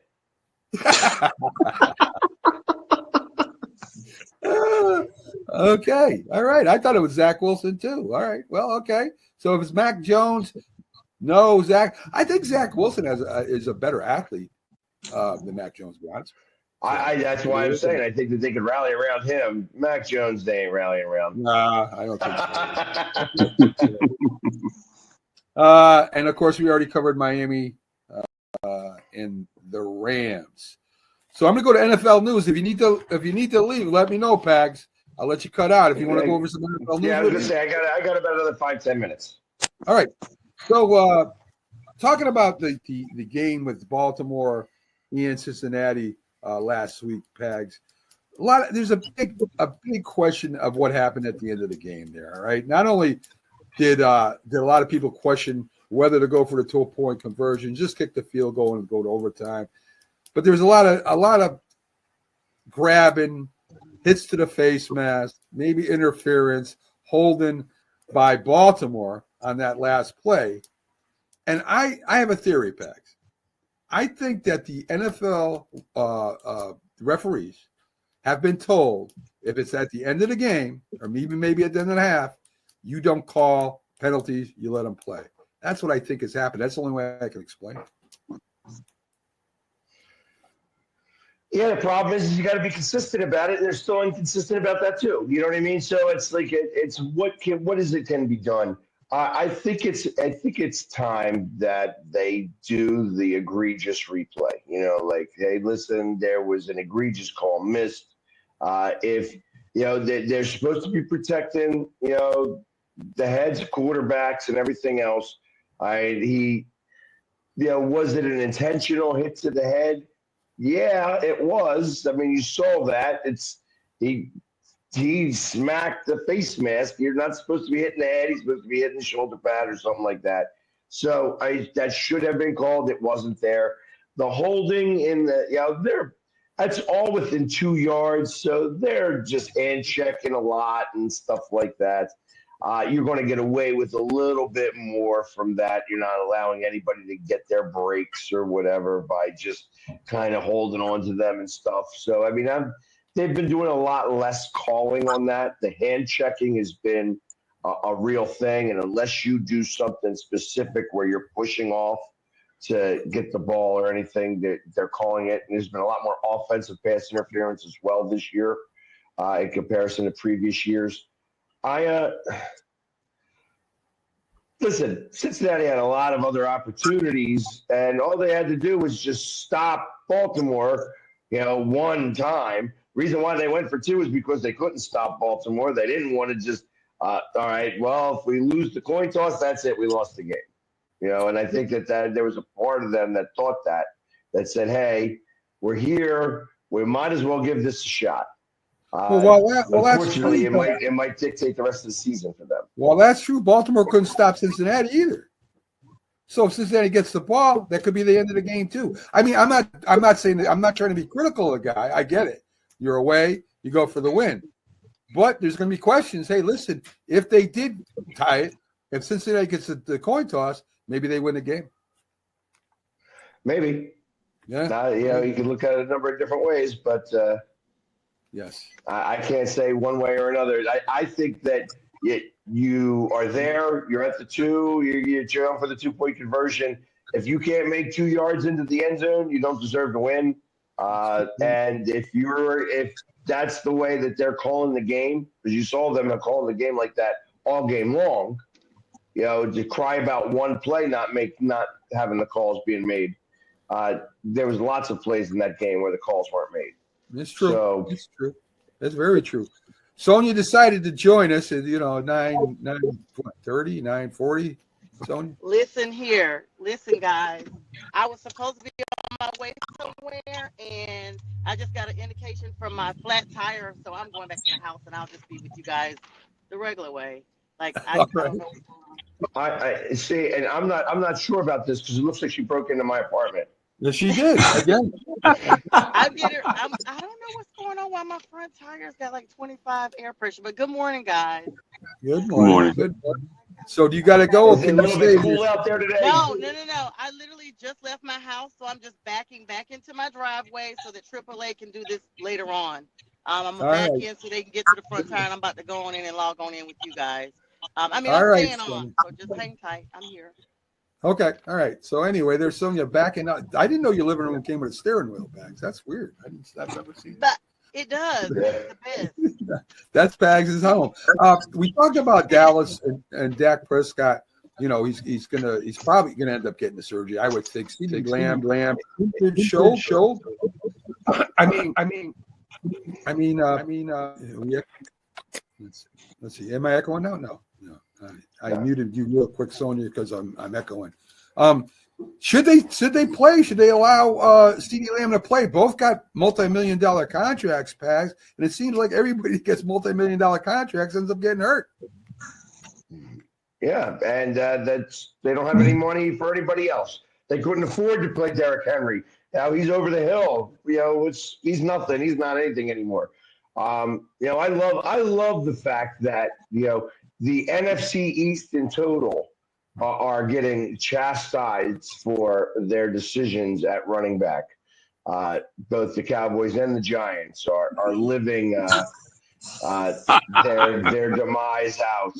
Okay. All right. I thought it was Zach Wilson too. All right. Well, okay. So if it's Mac Jones, no, Zach. I think Zach Wilson is a better athlete than Mac Jones, to be honest. That's why I'm saying I think that they could rally around him. Mac Jones, they ain't rallying around. Nah, I don't think so. And of course, we already covered Miami and the Rams. So I'm going to go to NFL news. If you need to leave, let me know, Pags. I'll let you cut out if you want to go over some NFL news. Yeah, I was going to say I got about another 5-10 minutes. All right. So talking about the game with Baltimore and Cincinnati last week, Pags. There's a big question of what happened at the end of the game there. All right. Not only did a lot of people question whether to go for the 2-point conversion, just kick the field goal and go to overtime, but there was a lot of grabbing, hits to the face mask, maybe interference, holding by Baltimore on that last play. And I have a theory, Pags. I think that the NFL referees have been told if it's at the end of the game or even maybe at the end of the half, you don't call penalties, you let them play. That's what I think has happened. That's the only way I can explain it. Yeah, the problem is you got to be consistent about it, and they're still inconsistent about that too. You know what I mean? So it's like it's what is it can be done. I think it's time that they do the egregious replay. You know, like, hey, listen, there was an egregious call missed. If you know they're supposed to be protecting, you know, the heads of quarterbacks and everything else. Was it an intentional hit to the head? Yeah, it was. I mean, you saw that. He smacked the face mask. You're not supposed to be hitting the head. He's supposed to be hitting the shoulder pad or something like that. So that should have been called. It wasn't there. The holding in that's all within 2 yards. So they're just hand checking a lot and stuff like that. You're going to get away with a little bit more from that. You're not allowing anybody to get their breaks or whatever by just kind of holding on to them and stuff. So, I mean, they've been doing a lot less calling on that. The hand checking has been a real thing. And unless you do something specific where you're pushing off to get the ball or anything, they're calling it. And there's been a lot more offensive pass interference as well this year in comparison to previous years. Listen, Cincinnati had a lot of other opportunities, and all they had to do was just stop Baltimore, one time. Reason why they went for two is because they couldn't stop Baltimore. They didn't want to just, all right, well, if we lose the coin toss, that's it. We lost the game. And I think that there was a part of them that thought that said, hey, we're here. We might as well give this a shot. That's true. It might dictate the rest of the season for them. Well, that's true. Baltimore couldn't stop Cincinnati either. So if Cincinnati gets the ball, that could be the end of the game too. I mean, I'm not saying that, I'm not trying to be critical of the guy. I get it. You're away, you go for the win. But there's going to be questions. Hey, listen, if they did tie it, if Cincinnati gets the coin toss, maybe they win the game. Maybe. Yeah. You can look at it a number of different ways, but yes, I can't say one way or another. I think that you are there. You're at the two. You're going for the 2-point conversion. If you can't make 2 yards into the end zone, you don't deserve to win. And if that's the way that they're calling the game, because you saw them calling the game like that all game long, to cry about one play not having the calls being made. There was lots of plays in that game where the calls weren't made. It's true. It's true. That's very true. Sonia decided to join us at 9:40. Sonia, listen, guys. I was supposed to be on my way somewhere, and I just got an indication from my flat tire, so I'm going back to the house, and I'll just be with you guys the regular way. I don't know. I see, and I'm not sure about this because it looks like she broke into my apartment. Yes, she did again. I don't know what's going on. Why my front tires got like 25 air pressure? But good morning, guys. Good morning. Good morning. So do you got to go? Is it a little bit cool out there today? No. I literally just left my house, so I'm just backing back into my driveway so that AAA can do this later on. I'm gonna back in so they can get to the front tire, and I'm about to go on in and log on in with you guys. I'm staying on, so just hang tight. I'm here. Okay. All right. So anyway, there's Sonia backing up. I didn't know your living room came with a steering wheel bags. That's weird. I've never seen that. It does. It's the best. That's Bags' home. We talked about Dallas and Dak Prescott. He's probably gonna end up getting the surgery. I would think. CeeDee Lamb. Show. Let's see. Am I echoing now? No. I muted you real quick, Sonia, because I'm echoing. Should they play? Should they allow CeeDee Lamb to play? Both got multi-million-dollar contracts, Pags, and it seems like everybody who gets multi-million-dollar contracts ends up getting hurt. Yeah, and they don't have any money for anybody else. They couldn't afford to play Derrick Henry. Now he's over the hill. He's nothing. He's not anything anymore. I love the fact that the NFC East in total are getting chastised for their decisions at running back. Both the Cowboys and the Giants are living their demise out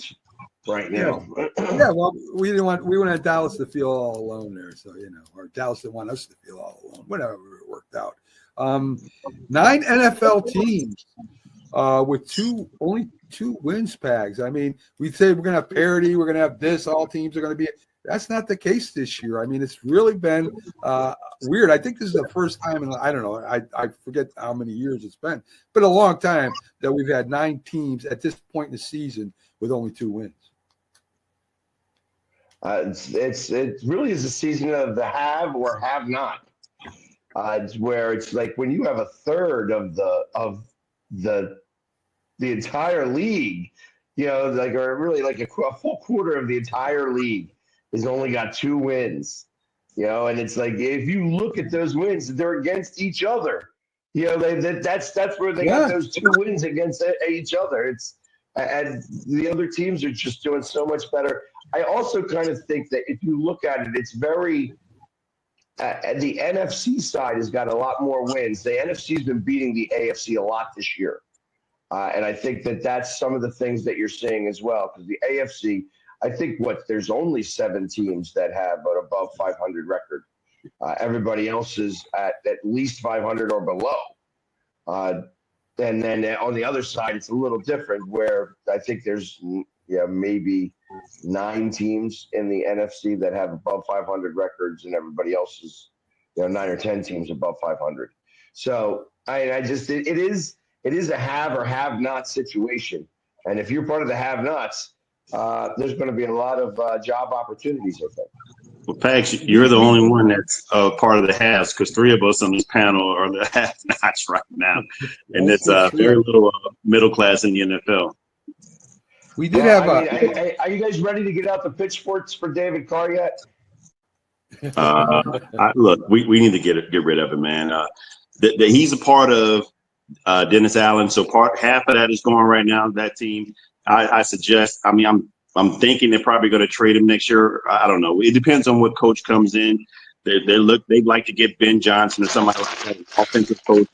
right now. Yeah, well, we wanted Dallas to feel all alone there, so or Dallas didn't want us to feel all alone. Whatever, it worked out. 9 NFL teams with only two wins, Pags. I mean, we say we're going to have parity, we're going to have this, all teams are going to be. That's not the case this year. I mean, it's really been weird. I think this is the first time in, I don't know, I forget how many years it's been, but a long time that we've had 9 teams at this point in the season with only 2 wins. It really is a season of the have or have not. It's where it's like when you have a third of the entire league, like, or really like a full quarter of the entire league has only got 2 wins, and it's like, if you look at those wins, they're against each other. That's where they got those 2 wins against each other. And the other teams are just doing so much better. I also kind of think that if you look at it, it's very the NFC side has got a lot more wins. The NFC's been beating the AFC a lot this year. And I think that that's some of the things that you're seeing as well, because the AFC, I think there's only 7 teams that have an above 500 record. Everybody else is at least 500 or below. And then on the other side, it's a little different, where I think there's maybe 9 teams in the NFC that have above 500 records, and everybody else is 9 or 10 teams above 500. So it is a have or have not situation. And if you're part of the have nots, there's going to be a lot of job opportunities, I think. Well, Pax, you're the only one that's part of the haves, because 3 of us on this panel are the have-nots right now, and it's very little middle class in the NFL. We did have. Are you guys ready to get out the pitchforks for David Carr yet? Look, we need to get rid of him, man. He's a part of Dennis Allen, so half of that is going right now. That team, I suggest. I mean, I'm thinking they're probably going to trade him next year. I don't know. It depends on what coach comes in. They'd like to get Ben Johnson or somebody like that, offensive coach,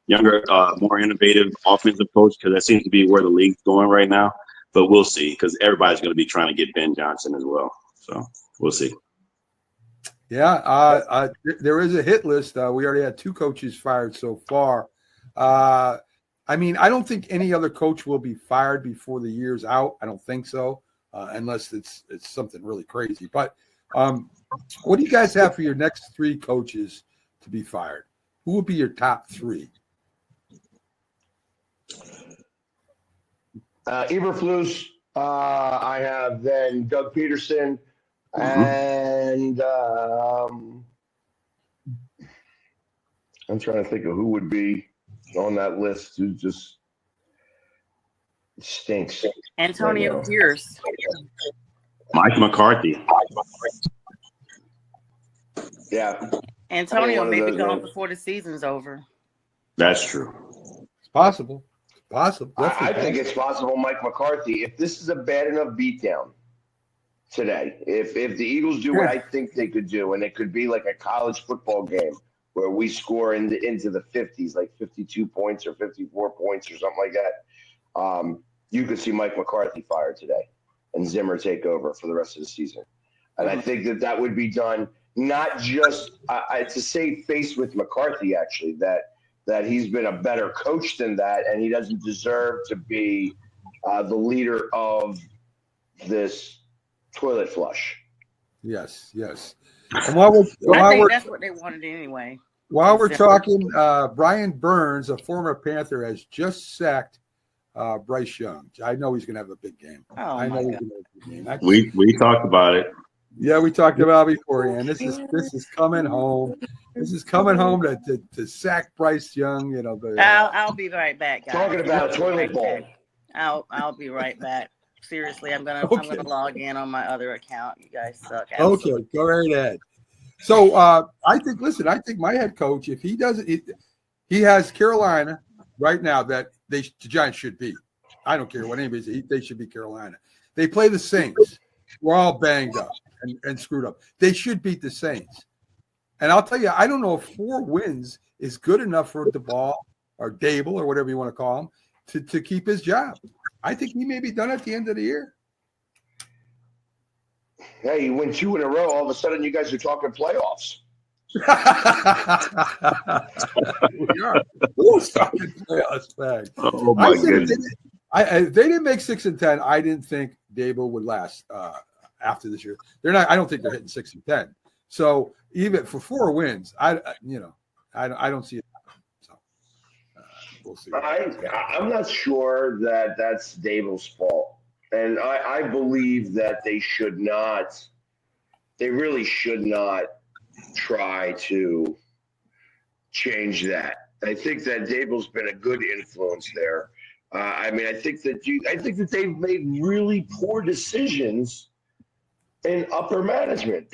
younger, more innovative offensive coach, because that seems to be where the league's going right now. But we'll see, because everybody's going to be trying to get Ben Johnson as well. So we'll see. Yeah, there is a hit list. We already had 2 coaches fired so far. I mean, I don't think any other coach will be fired before the year's out. I don't think so, unless it's something really crazy. But what do you guys have for your next 3 coaches to be fired? Who would be your top 3? Eberflus. I have then Doug Peterson, and I'm trying to think of who would be on that list who just stinks. Antonio Pierce. Mike McCarthy. Yeah. Antonio may be gone before the season's over. That's true. It's possible. Possible. I think it's possible. Mike McCarthy, if this is a bad enough beatdown today, if the Eagles do what I think they could do, and it could be like a college football game where we score into the 50s, like 52 points or 54 points or something like that, you could see Mike McCarthy fired today and Zimmer take over for the rest of the season. And I think that would be done not just to save face with McCarthy, actually, that he's been a better coach than that, and he doesn't deserve to be the leader of this toilet flush. Yes. And I think that's what they wanted anyway. While we're talking, Brian Burns, a former Panther, has just sacked Bryce Young. I know he's going to have a big game. I know he's going to have a big game. We talked about it. Yeah, we talked about it beforehand. This is coming home. This is coming home to sack Bryce Young. I'll be right back, guys. Talking about toilet bowl. I'll be right back. Seriously, I'm gonna log in on my other account. You guys suck. Absolutely. Okay, go right ahead. So I think my head coach, if he doesn't, he has Carolina right now that the Giants should beat. I don't care what anybody says. They should beat Carolina. They play the Saints. We're all banged up and screwed up. They should beat the Saints. And I'll tell you, I don't know if 4 wins is good enough for DeBall or Dable or whatever you want to call him to keep his job. I think he may be done at the end of the year. Hey, you win 2 in a row. All of a sudden, you guys are talking playoffs. We are. Who's talking playoffs, Pags? Oh my goodness! If they didn't make 6 and 10, I didn't think Dable would last after this year. They're not. I don't think they're hitting 6 and 10. So even for 4 wins, I don't see it. So we'll see. I'm not sure that that's Dable's fault, and I believe that they should not. They really should not try to change that. I think that Dable's been a good influence there. I think that they've made really poor decisions in upper management,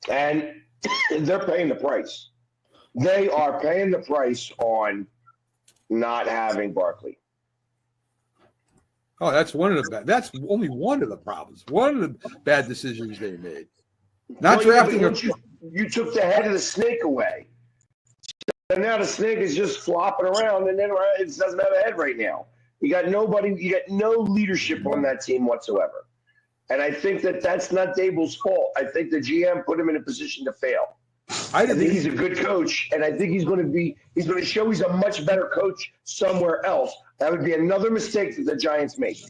and they're paying the price. They are paying the price on not having Barkley. Oh, that's that's only one of the problems. One of the bad decisions they made. Not drafting you took the head of the snake away. And now the snake is just flopping around, and then it doesn't have a head right now. You got nobody. You got no leadership on that team whatsoever. And I think that that's not Dable's fault. I think the GM put him in a position to fail. I think he's a good coach, and I think he's going to show he's a much better coach somewhere else. That would be another mistake that the Giants make.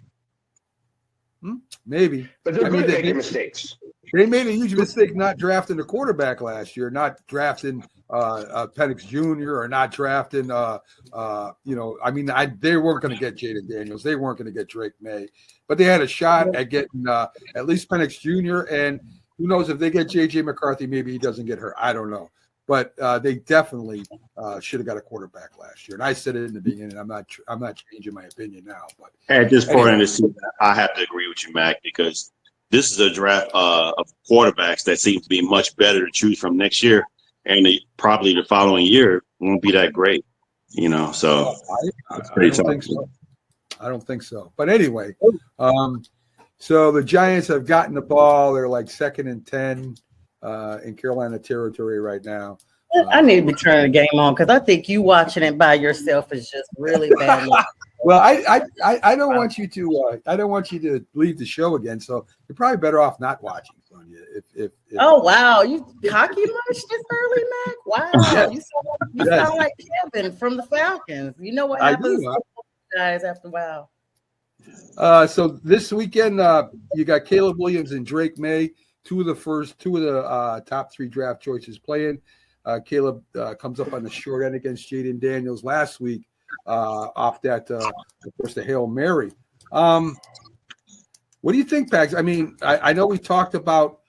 Maybe. But they're good at making mistakes. They made a huge mistake not drafting a quarterback last year, not drafting Penix Jr. or not drafting, they weren't going to get Jaden Daniels. They weren't going to get Drake May. But they had a shot at getting at least Penix Jr. And who knows if they get J.J. McCarthy, maybe he doesn't get hurt. I don't know. But they definitely should have got a quarterback last year. And I said it in the beginning. I'm not changing my opinion now. But at this point in the season, I have to agree with you, Mac, because this is a draft of quarterbacks that seems to be much better to choose from next year, and probably the following year won't be that great. So it's pretty tough. I don't think so. But anyway, so the Giants have gotten the ball. They're like 2nd and 10 in Carolina territory right now. I need to be turning the game on because I think you watching it by yourself is just really bad. Well, I don't want you to I don't want you to leave the show again. So you're probably better off not watching, Sonia. If oh wow, you cocky much this early, Mac? Wow, yes. you sound like Kevin from the Falcons. You know what happens to guys after a while. So this weekend you got Caleb Williams and Drake May, two of the top 3 draft choices playing. Caleb comes up on the short end against Jaden Daniels last week. Off that, of course, the Hail Mary. What do you think, Pags? I mean, I know we talked about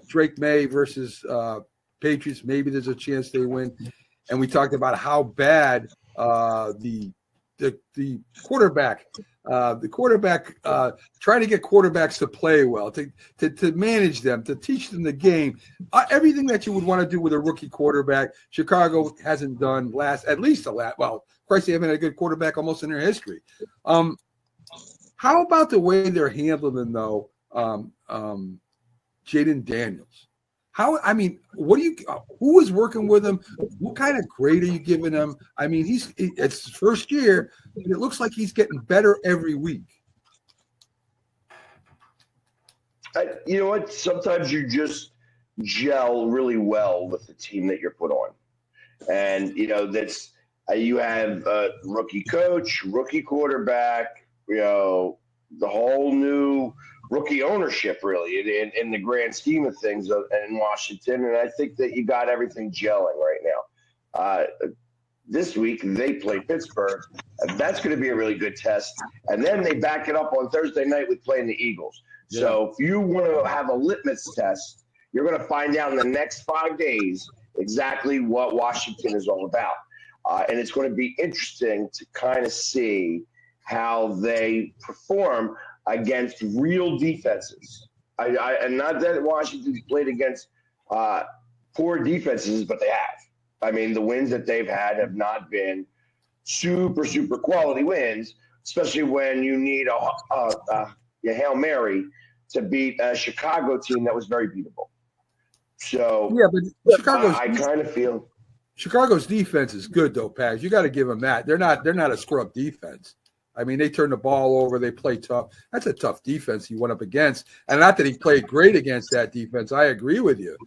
Drake May versus Patriots. Maybe there's a chance they win, and we talked about how bad the quarterback trying to get quarterbacks to play well, to manage them, to teach them the game, everything that you would want to do with a rookie quarterback. Chicago hasn't done well. Christ, they haven't had a good quarterback almost in their history. How about the way they're handling though, Jaden Daniels? Who is working with him? What kind of grade are you giving him? I mean, it's his first year, and it looks like he's getting better every week. You know what? Sometimes you just gel really well with the team that you're put on. And, that's you have a rookie coach, rookie quarterback, the whole new rookie ownership, really, in the grand scheme of things in Washington. And I think that you got everything gelling right now. This week, they play Pittsburgh. That's going to be a really good test. And then they back it up on Thursday night with playing the Eagles. Yeah. So if you want to have a litmus test, you're going to find out in the next 5 days exactly what Washington is all about. And it's going to be interesting to kind of see how they perform against real defenses. And not that Washington's played against poor defenses, but they have. I mean, the wins that they've had have not been super, super quality wins, especially when you need a Hail Mary to beat a Chicago team that was very beatable. So yeah, but Chicago's I kind of feel Chicago's defense is good though, Paz. You got to give them that. They're not a scrub defense. I mean, they turn the ball over. They play tough. That's a tough defense he went up against. And not that he played great against that defense. I agree with you.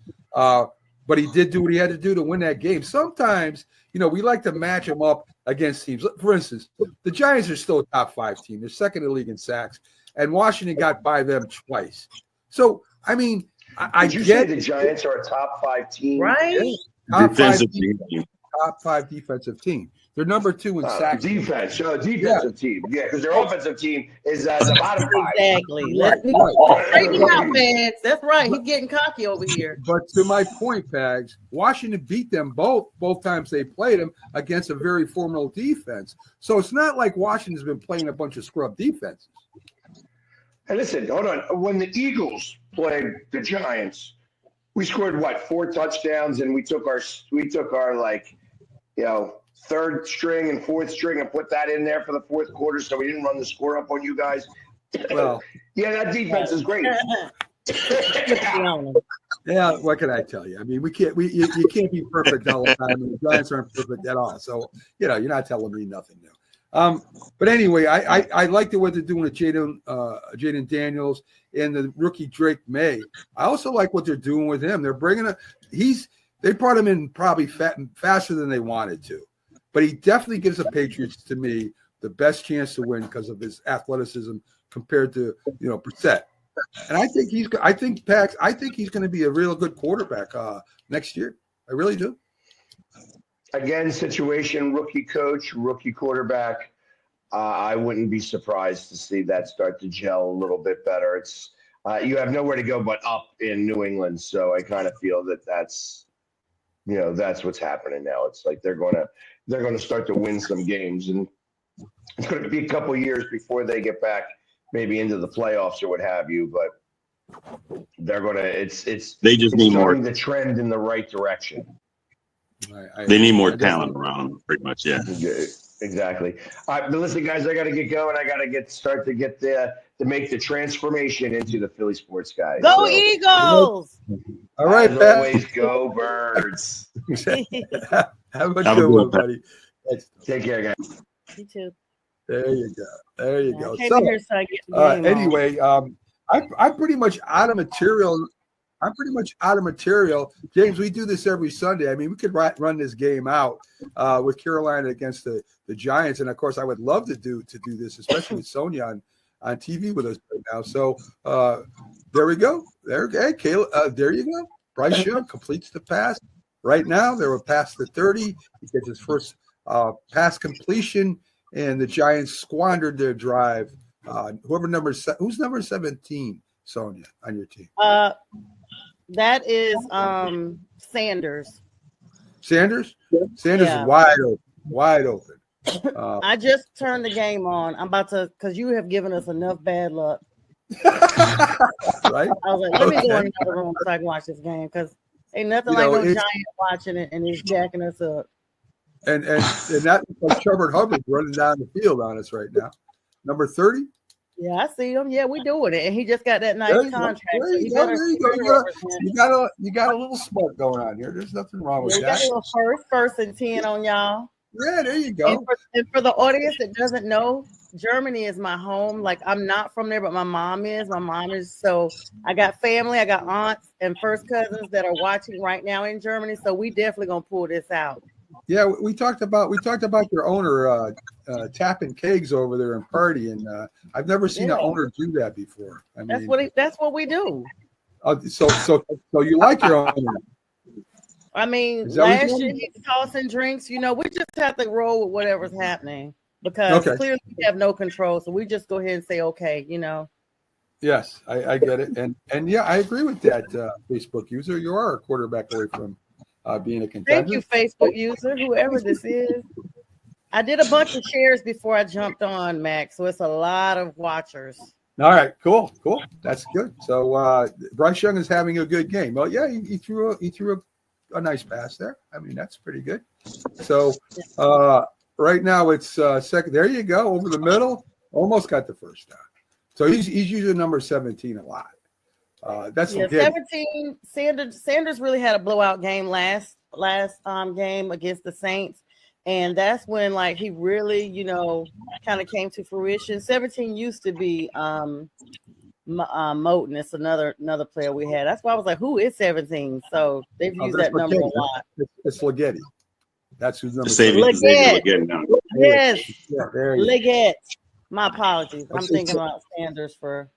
but he did do what he had to do to win that game. Sometimes, we like to match him up against teams. For instance, the Giants are still a top 5 team. They're second in the league in sacks, and Washington got by them twice. So, I mean, I Did you get say the Giants are a top 5 team? Right? Defensive team. Top 5 defensive team. They're number 2 in sacks. Defensive team. Yeah, because their offensive team is the bottom 5. Exactly. Let's straighten him out, man. That's right. He's getting cocky over here. But to my point, Pags, Washington beat them both times they played them against a very formidable defense. So it's not like Washington's been playing a bunch of scrub defenses. Hey, listen, hold on. When the Eagles played the Giants, we scored 4 touchdowns, and we took our third string and fourth string and put that in there for the fourth quarter, so we didn't run the score up on you guys. Well, yeah, that defense is great. Yeah, what can I tell you? I mean, you can't be perfect all the time, and the Giants aren't perfect at all. So, you're not telling me nothing new. But anyway, I like what they're doing with Jaden Daniels and the rookie Drake May. I also like what they're doing with him. They're bringing they brought him in probably faster than they wanted to, but he definitely gives the Patriots, to me, the best chance to win because of his athleticism compared to Brissett. And I think he's going to be a real good quarterback next year. I really do. Again, situation, rookie coach, rookie quarterback. I wouldn't be surprised to see that start to gel a little bit better. It's you have nowhere to go but up in New England, so I kind of feel that's what's happening now. It's like they're going to start to win some games, and it's going to be a couple years before they get back maybe into the playoffs or what have you. But they're going to. They just need more. The trend in the right direction. They need more talent around them, pretty much. Yeah. Exactly. All right, but listen, guys, I got to get going. I got to make the transformation into the Philly sports guy. Go Eagles! All right, as always, go Birds. Have a good one, buddy. Take care, guys. You too. There you go. So, anyway, I'm pretty much out of material. James, we do this every Sunday. I mean, we could run this game out with Carolina against the Giants. And, of course, I would love to do this, especially with Sonia on TV with us right now. So there we go. There you go. Bryce Young completes the pass. Right now, they were past the 30. He gets his first pass completion, and the Giants squandered their drive. Who's number 17, Sonia, on your team? That is Sanders. Sanders Yeah. is wide open. I just turned the game on. I'm about to, because you have given us enough bad luck. Right? I was like, let me go in another room so I can watch this game, because ain't nothing like no Giant watching it and he's jacking us up. And that's like Trevor Hubbard running down the field on us right now. Number 30. Yeah, I see him. Yeah, we doing it, and he just got that nice contract. There you go. You got a little smoke going on here. There's nothing wrong with that. Got a little first and 10 on y'all. Yeah, there you go. And for the audience that doesn't know, Germany is my home. Like, I'm not from there, but my mom is. So I got family, I got aunts and first cousins that are watching right now in Germany. So we definitely gonna pull this out. Yeah, we talked about your owner tapping kegs over there and partying. I've never seen an owner do that before. I mean, that's what we do. So you like your owner? I mean, last year he's tossing drinks. We just have to roll with whatever's happening because clearly we have no control. So we just go ahead and say, okay, Yes, I get it, and yeah, I agree with that. Facebook user, you are a quarterback away from being a contender. Thank you, Facebook user, whoever this is. I did a bunch of shares before I jumped on, Max, so it's a lot of watchers. All right, cool. That's good. So Bryce Young is having a good game. Well, yeah, he threw a nice pass there. I mean, that's pretty good. So right now it's second. There you go, over the middle. Almost got the first down. So he's using number 17 a lot. That's 17. Sanders really had a blowout game last game against the Saints, and that's when he really kind of came to fruition. 17 used to be Moten. It's another player we had. That's why I was like, who is 17? So they've used that number a lot. It's Leggetti. That's whose number. Leggett. Yes. Yeah, Leggett. My apologies. I'm thinking about Sanders for.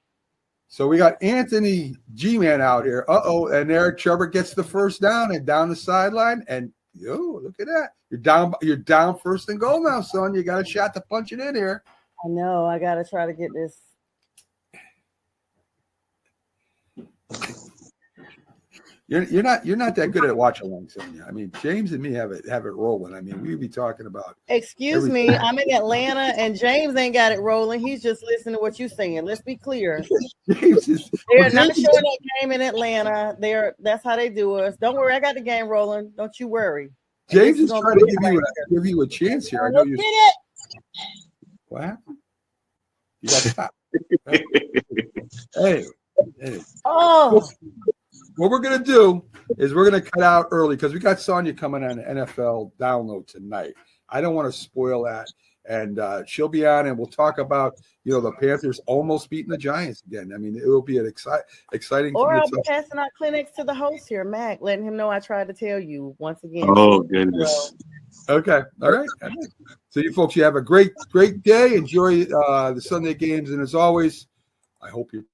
So we got Anthony G-Man out here. And Eric Chubbard gets the first down and down the sideline. And look at that. You're down first and goal now, son. You got a shot to punch it in here. I know. I got to try to get this. You're not that good at watch along, Sonia. I mean, James and me have it rolling. I mean, we'd be talking about. Excuse me, I'm in Atlanta and James ain't got it rolling. He's just listening to what you're saying. Let's be clear. They're not showing that game in Atlanta. That's how they do us. Don't worry, I got the game rolling. Don't you worry. James is trying to give you a chance here. I know you. What happened? You got stopped. Hey. Oh. What we're going to do is we're going to cut out early because we got Sonia coming on an NFL download tonight. I don't want to spoil that. And she'll be on and we'll talk about, the Panthers almost beating the Giants again. I mean, it will be an exciting. Or I'll be passing out clinics to the host here, Mac, letting him know I tried to tell you once again. Oh, goodness. Okay. All right. So you folks, you have a great day. Enjoy the Sunday games. And as always, I hope your team